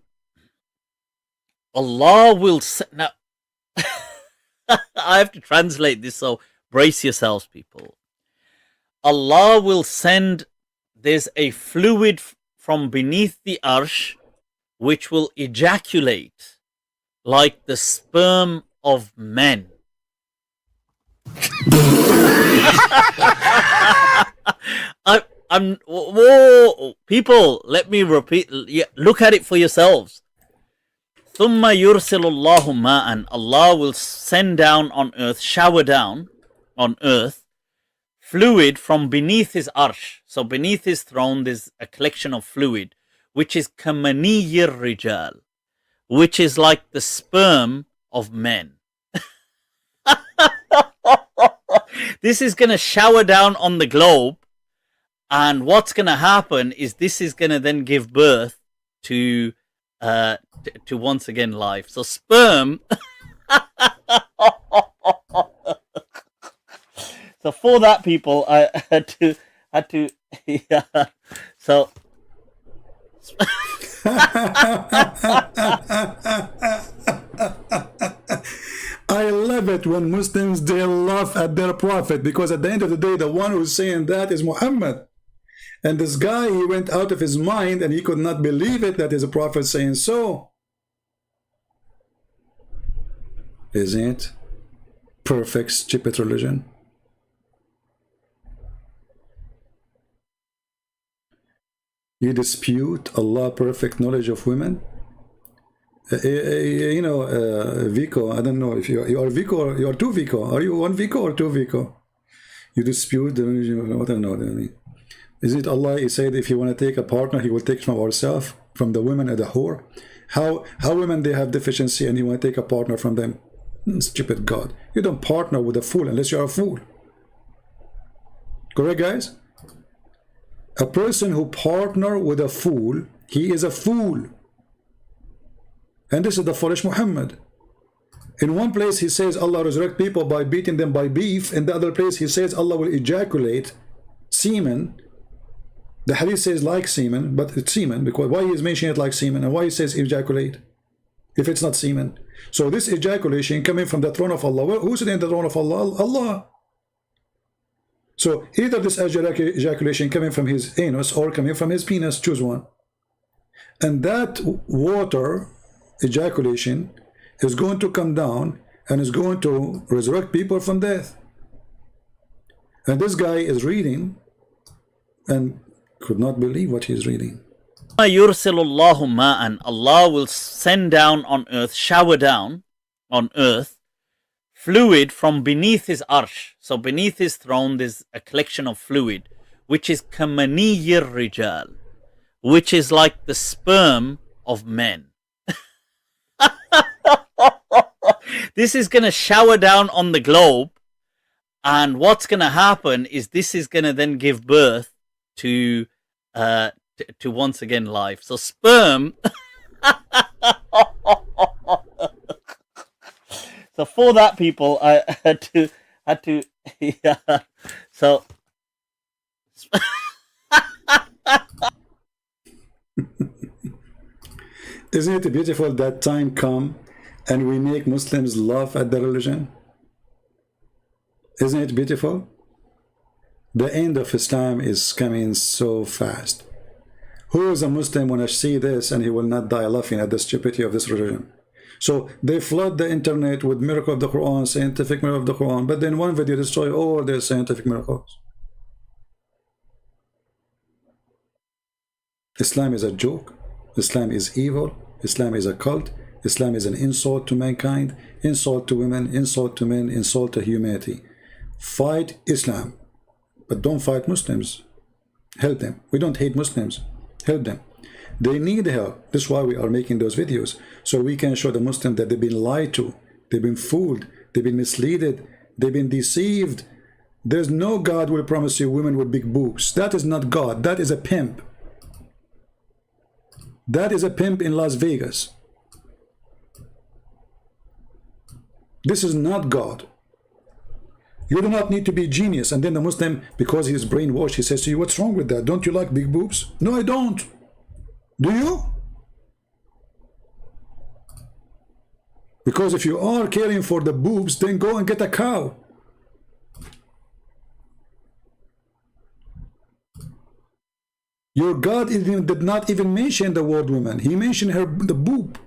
Allah will now I have to translate this, so brace yourselves, people. Allah will send, there's a fluid from beneath the arsh which will ejaculate like the sperm of men. Whoa, people, let me repeat. Look at it for yourselves. ثُمَّ يُرْسِلُ اللَّهُ مَاءً. Allah will send down on earth, shower down on earth, fluid from beneath his arsh. So beneath his throne there's a collection of fluid, which is كَمَنِيِّ الرِّجَالِ, which is like the sperm of men. This is going to shower down on the globe, and what's going to happen is this is going to then give birth to once again life. So sperm. So for that, people, I had to yeah. So I love it when Muslims, they laugh at their prophet, because at the end of the day, the one who's saying that is Muhammad. And this guy, he went out of his mind and he could not believe it that is a prophet saying so. Isn't it perfect, stupid religion? You dispute Allah's perfect knowledge of women? You know, Vico, I don't know if you are Vico or you are two Vico. Are you one Vico or two Vico? You dispute the religion of, I don't know what I mean. Is it Allah, he said if you want to take a partner, he will take from ourselves, from the women and the whore? How women, they have deficiency and you want to take a partner from them? Stupid God. You don't partner with a fool unless you're a fool. Correct, guys? A person who partner with a fool, he is a fool. And this is the foolish Muhammad. In one place he says Allah resurrect people by beating them by beef. In the other place he says Allah will ejaculate semen. The hadith says like semen, but it's semen, because why he is mentioning it like semen, and why he says ejaculate if it's not semen? So this ejaculation coming from the throne of Allah. Well, who's in the throne of Allah? Allah. So either this ejaculation coming from his anus or coming from his penis, choose one. And that water ejaculation is going to come down and is going to resurrect people from death. And this guy is reading and could not believe what he's reading. يُرْسِلُ اللَّهُ مَاءً. Allah will send down on earth, shower down on earth, fluid from beneath his arsh. So beneath his throne there's a collection of fluid, which is كَمَنِيِّ الرِّجَالِ, which is like the sperm of men. This is going to shower down on the globe, and what's going to happen is this is going to then give birth to once again life. So sperm. So for that, people, I had to yeah. So isn't it beautiful that time come and we make Muslims laugh at the religion? Isn't it beautiful? The end of Islam is coming so fast. Who is a Muslim when I see this and he will not die laughing at the stupidity of this religion? So they flood the internet with miracle of the Quran, scientific miracle of the Quran, but then one video destroy all their scientific miracles. Islam is a joke. Islam is evil. Islam is a cult. Islam is an insult to mankind, insult to women, insult to men, insult to humanity. Fight Islam, but don't fight Muslims. Help them. We don't hate Muslims. Help them. They need help. This is why we are making those videos, so we can show the Muslims that they've been lied to, they've been fooled, they've been misled, they've been deceived. There's no God will promise you women with big boobs. That is not God. That is a pimp. That is a pimp in Las Vegas. This is not God. You do not need to be genius. And then the Muslim, because he is brainwashed, he says to you, what's wrong with that? Don't you like big boobs? No, I don't. Do you? Because if you are caring for the boobs, then go and get a cow. Your God did not even mention the word woman. He mentioned the boob.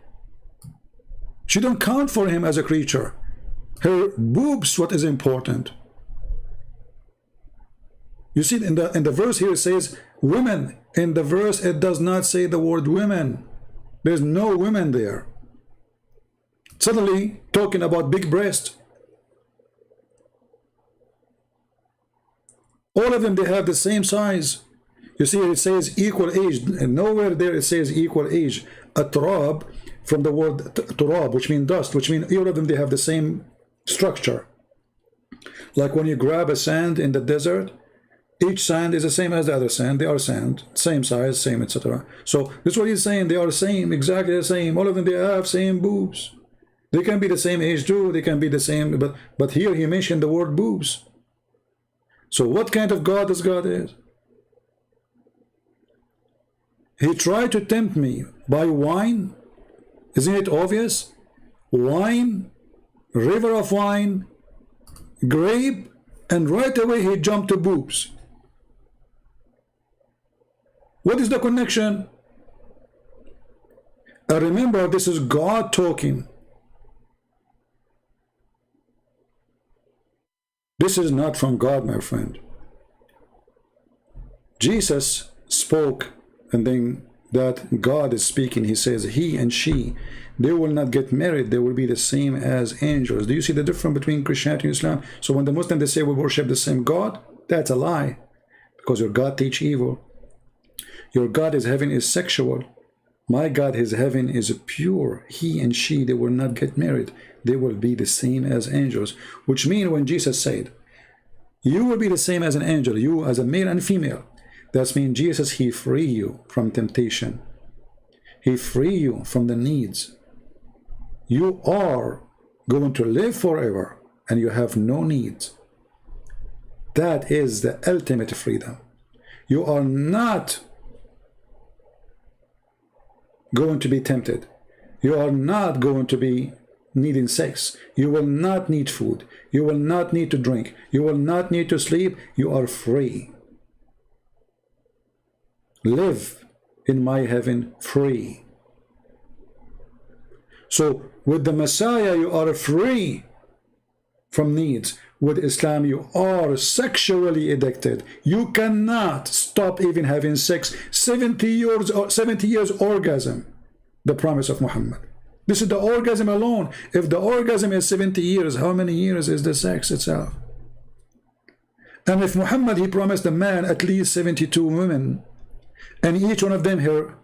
She don't count for him as a creature. Her boobs what is important. You see, in the verse here it says women. In the verse it does not say the word women. There's no women there. Suddenly talking about big breast. All of them, they have the same size. You see, it says equal age, and nowhere there it says equal age. A turab, from the word turab, which means dust, which means all of them, they have the same structure. Like when you grab a sand in the desert, each sand is the same as the other sand. They are sand, same size, same, etc. So this is what he's saying. They are the same, exactly the same. All of them, they have same boobs. They can be the same age too. They can be the same, but here he mentioned the word boobs. So what kind of God this God is? He tried to tempt me by wine. Isn't it obvious? Wine, river of wine, grape, and right away he jumped to boobs. What is the connection? Remember, this is God talking. This is not from God, my friend. Jesus spoke, and then that God is speaking. He says, he and she, they will not get married. They will be the same as angels. Do you see the difference between Christianity and Islam? So when the Muslims, they say we worship the same God, that's a lie. Because your God teach evil. Your God is heaven is sexual. My God, his heaven is pure. He and she, they will not get married. They will be the same as angels. Which means when Jesus said, you will be the same as an angel, you as a male and female. That means Jesus, he free you from temptation. He free you from the needs. You are going to live forever and you have no needs. That is the ultimate freedom. You are not going to be tempted. You are not going to be needing sex. You will not need food. You will not need to drink. You will not need to sleep. You are free. Live in my heaven free. So with the Messiah you are free from needs. With Islam you are sexually addicted. You cannot stop even having sex. 70 years orgasm, the promise of Muhammad. This is the orgasm alone. If the orgasm is 70 years, how many years is the sex itself? And if Muhammad, he promised a man at least 72 women, and each one of them, her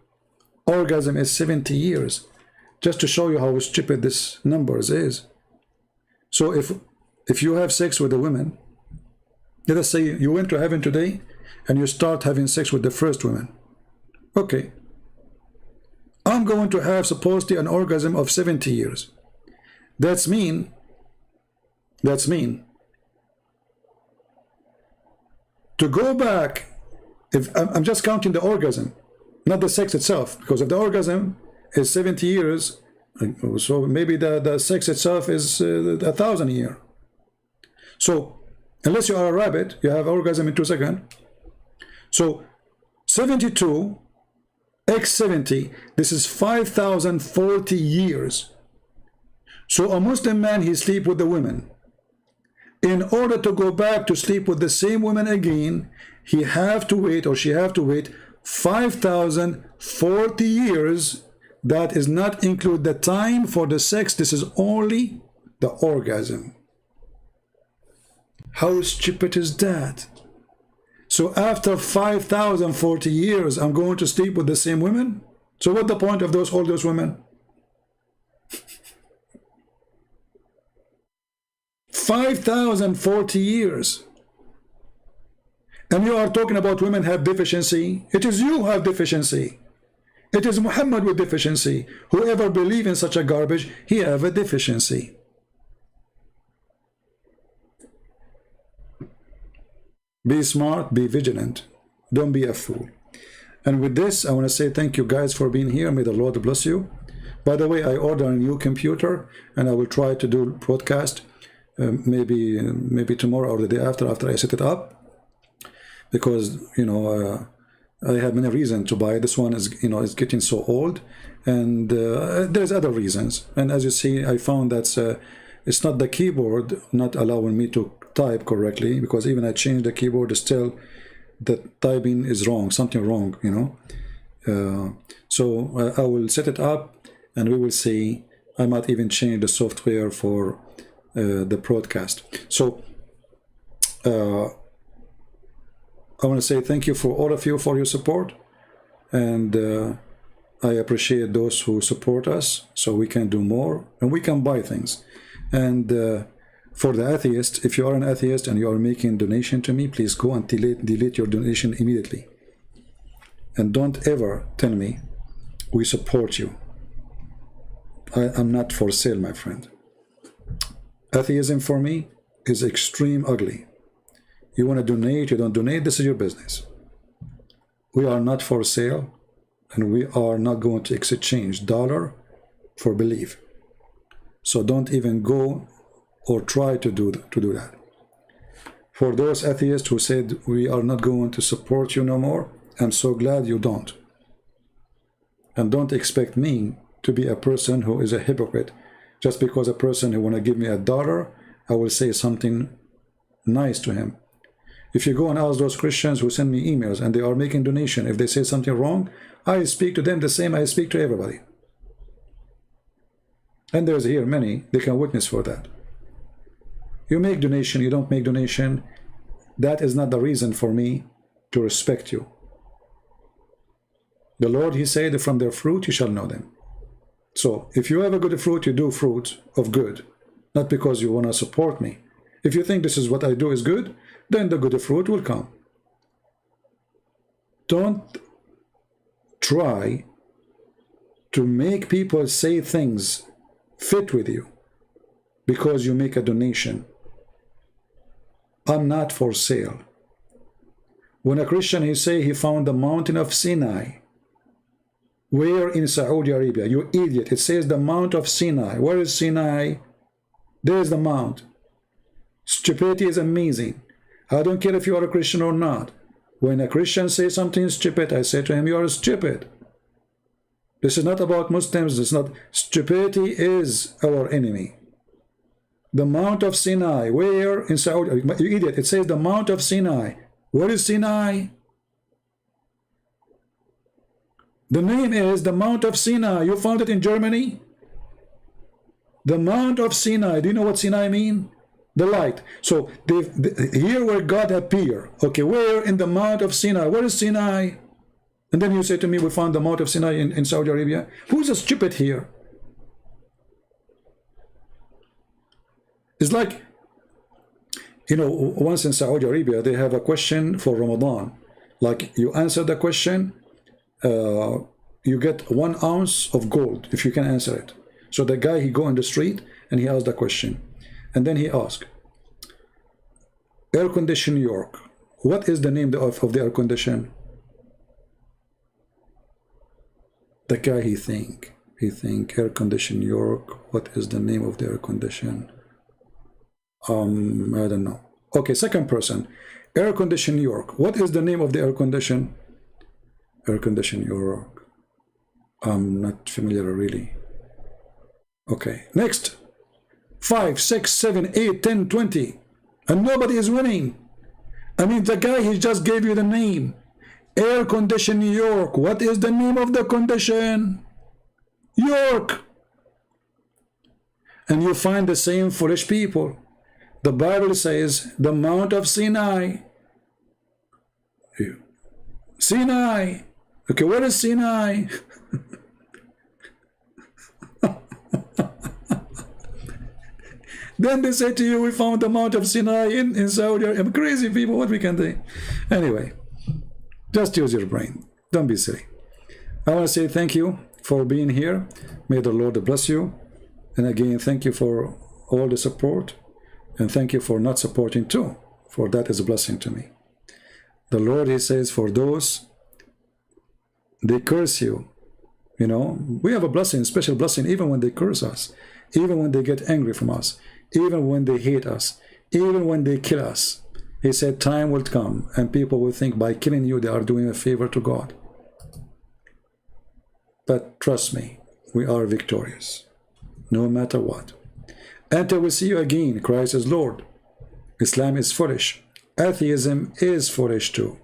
orgasm is 70 years, just to show you how stupid this numbers is. So if you have sex with a woman, let us say you went to heaven today and you start having sex with the first woman. Okay, I'm going to have supposedly an orgasm of 70 years. That's mean to go back. If I'm just counting the orgasm, not the sex itself, because if the orgasm is 70 years, so maybe the sex itself is 1,000 a year. So unless you are a rabbit, you have orgasm in 2 seconds. So 72 x 70, this is 5,040 years. So a Muslim man, he sleep with the women. In order to go back to sleep with the same woman again, he have to wait, or she have to wait 5,040 years That is not include the time for the sex. This is only the orgasm. How stupid is that? So after 5,040 years, I'm going to sleep with the same women? So what's the point of all those women? 5,040 years. And you are talking about women have deficiency. It is you who have deficiency. It is Muhammad with deficiency. Whoever believes in such a garbage, he have a deficiency. Be smart, be vigilant. Don't be a fool. And with this, I want to say thank you guys for being here. May the Lord bless you. By the way, I ordered a new computer, and I will try to do broadcast maybe tomorrow or the day after I set it up. Because, you know, I have many reasons to buy. This one is, you know, is getting so old, and there's other reasons. And as you see, I found that it's not the keyboard not allowing me to type correctly, because even I changed the keyboard, still the typing is wrong, something wrong, you know. So I will set it up, and we will see. I might even change the software for the broadcast. So I want to say thank you for all of you for your support, and I appreciate those who support us so we can do more and we can buy things. And for the atheist, if you are an atheist and you are making donation to me, please go and delete your donation immediately. And don't ever tell me we support you. I'm not for sale, my friend. Atheism for me is extreme ugly. You want to donate, you don't donate, this is your business. We are not for sale, and we are not going to exchange dollar for belief. So don't even go or try to do that. For those atheists who said we are not going to support you no more, I'm so glad you don't. And don't expect me to be a person who is a hypocrite. Just because a person who want to give me $1, I will say something nice to him. If you go and ask those Christians who send me emails and they are making donation, if they say something wrong, I speak to them the same I speak to everybody. And there's here many, they can witness for that. You make donation, you don't make donation, that is not the reason for me to respect you. The Lord, he said, from their fruit you shall know them. So if you have a good fruit, you do fruit of good, not because you want to support me. If you think this is what I do is good, then the good fruit will come. Don't try to make people say things fit with you because you make a donation. I'm not for sale. When a Christian, he say he found the mountain of Sinai. Where in Saudi Arabia? You idiot. It says the Mount of Sinai. Where is Sinai? There's the mount. Stupidity is amazing. I don't care if you are a Christian or not. When a Christian says something stupid, I say to him, you are stupid. This is not about Muslims. It's not. Stupidity is our enemy. The Mount of Sinai. Where in Saudi Arabia? You idiot. It says the Mount of Sinai. Where is Sinai? The name is the Mount of Sinai. You found it in Germany? The Mount of Sinai. Do you know what Sinai mean? The light. So here where God appeared. Okay, where in the Mount of Sinai? Where is Sinai? And then you say to me, we found the Mount of Sinai in Saudi Arabia. Who's a stupid here? It's like, you know, once in Saudi Arabia, they have a question for Ramadan. Like, you answer the question, you get 1 ounce of gold if you can answer it. So the guy, he go on the street and he asked the question. And then he asked, air condition New York. What is the name of the air condition? The guy, he think air condition New York. What is the name of the air condition? I don't know. Okay, second person, air condition New York. What is the name of the air condition? Air condition New York. I'm not familiar really. Okay, next. 5, 6, 7, 8, 10, 20. And nobody is winning. I mean, the guy, he just gave you the name. Air condition New York. What is the name of the condition? York. And you find the same foolish people. The Bible says the Mount of Sinai. Sinai. Okay, what is Sinai? Then they say to you, we found the Mount of Sinai in Saudi Arabia. Crazy people, what we can do? Anyway, just use your brain. Don't be silly. I want to say thank you for being here. May the Lord bless you. And again, thank you for all the support. And thank you for not supporting too. For that is a blessing to me. The Lord, he says, for those, they curse you. You know, we have a blessing, a special blessing, even when they curse us. Even when they get angry from us. Even when they hate us. Even when they kill us. He said, time will come and people will think by killing you, they are doing a favor to God. But trust me, we are victorious. No matter what. Until we see you again, Christ is Lord. Islam is foolish. Atheism is foolish too.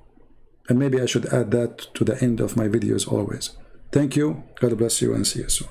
And maybe I should add that to the end of my videos always. Thank you. God bless you and see you soon.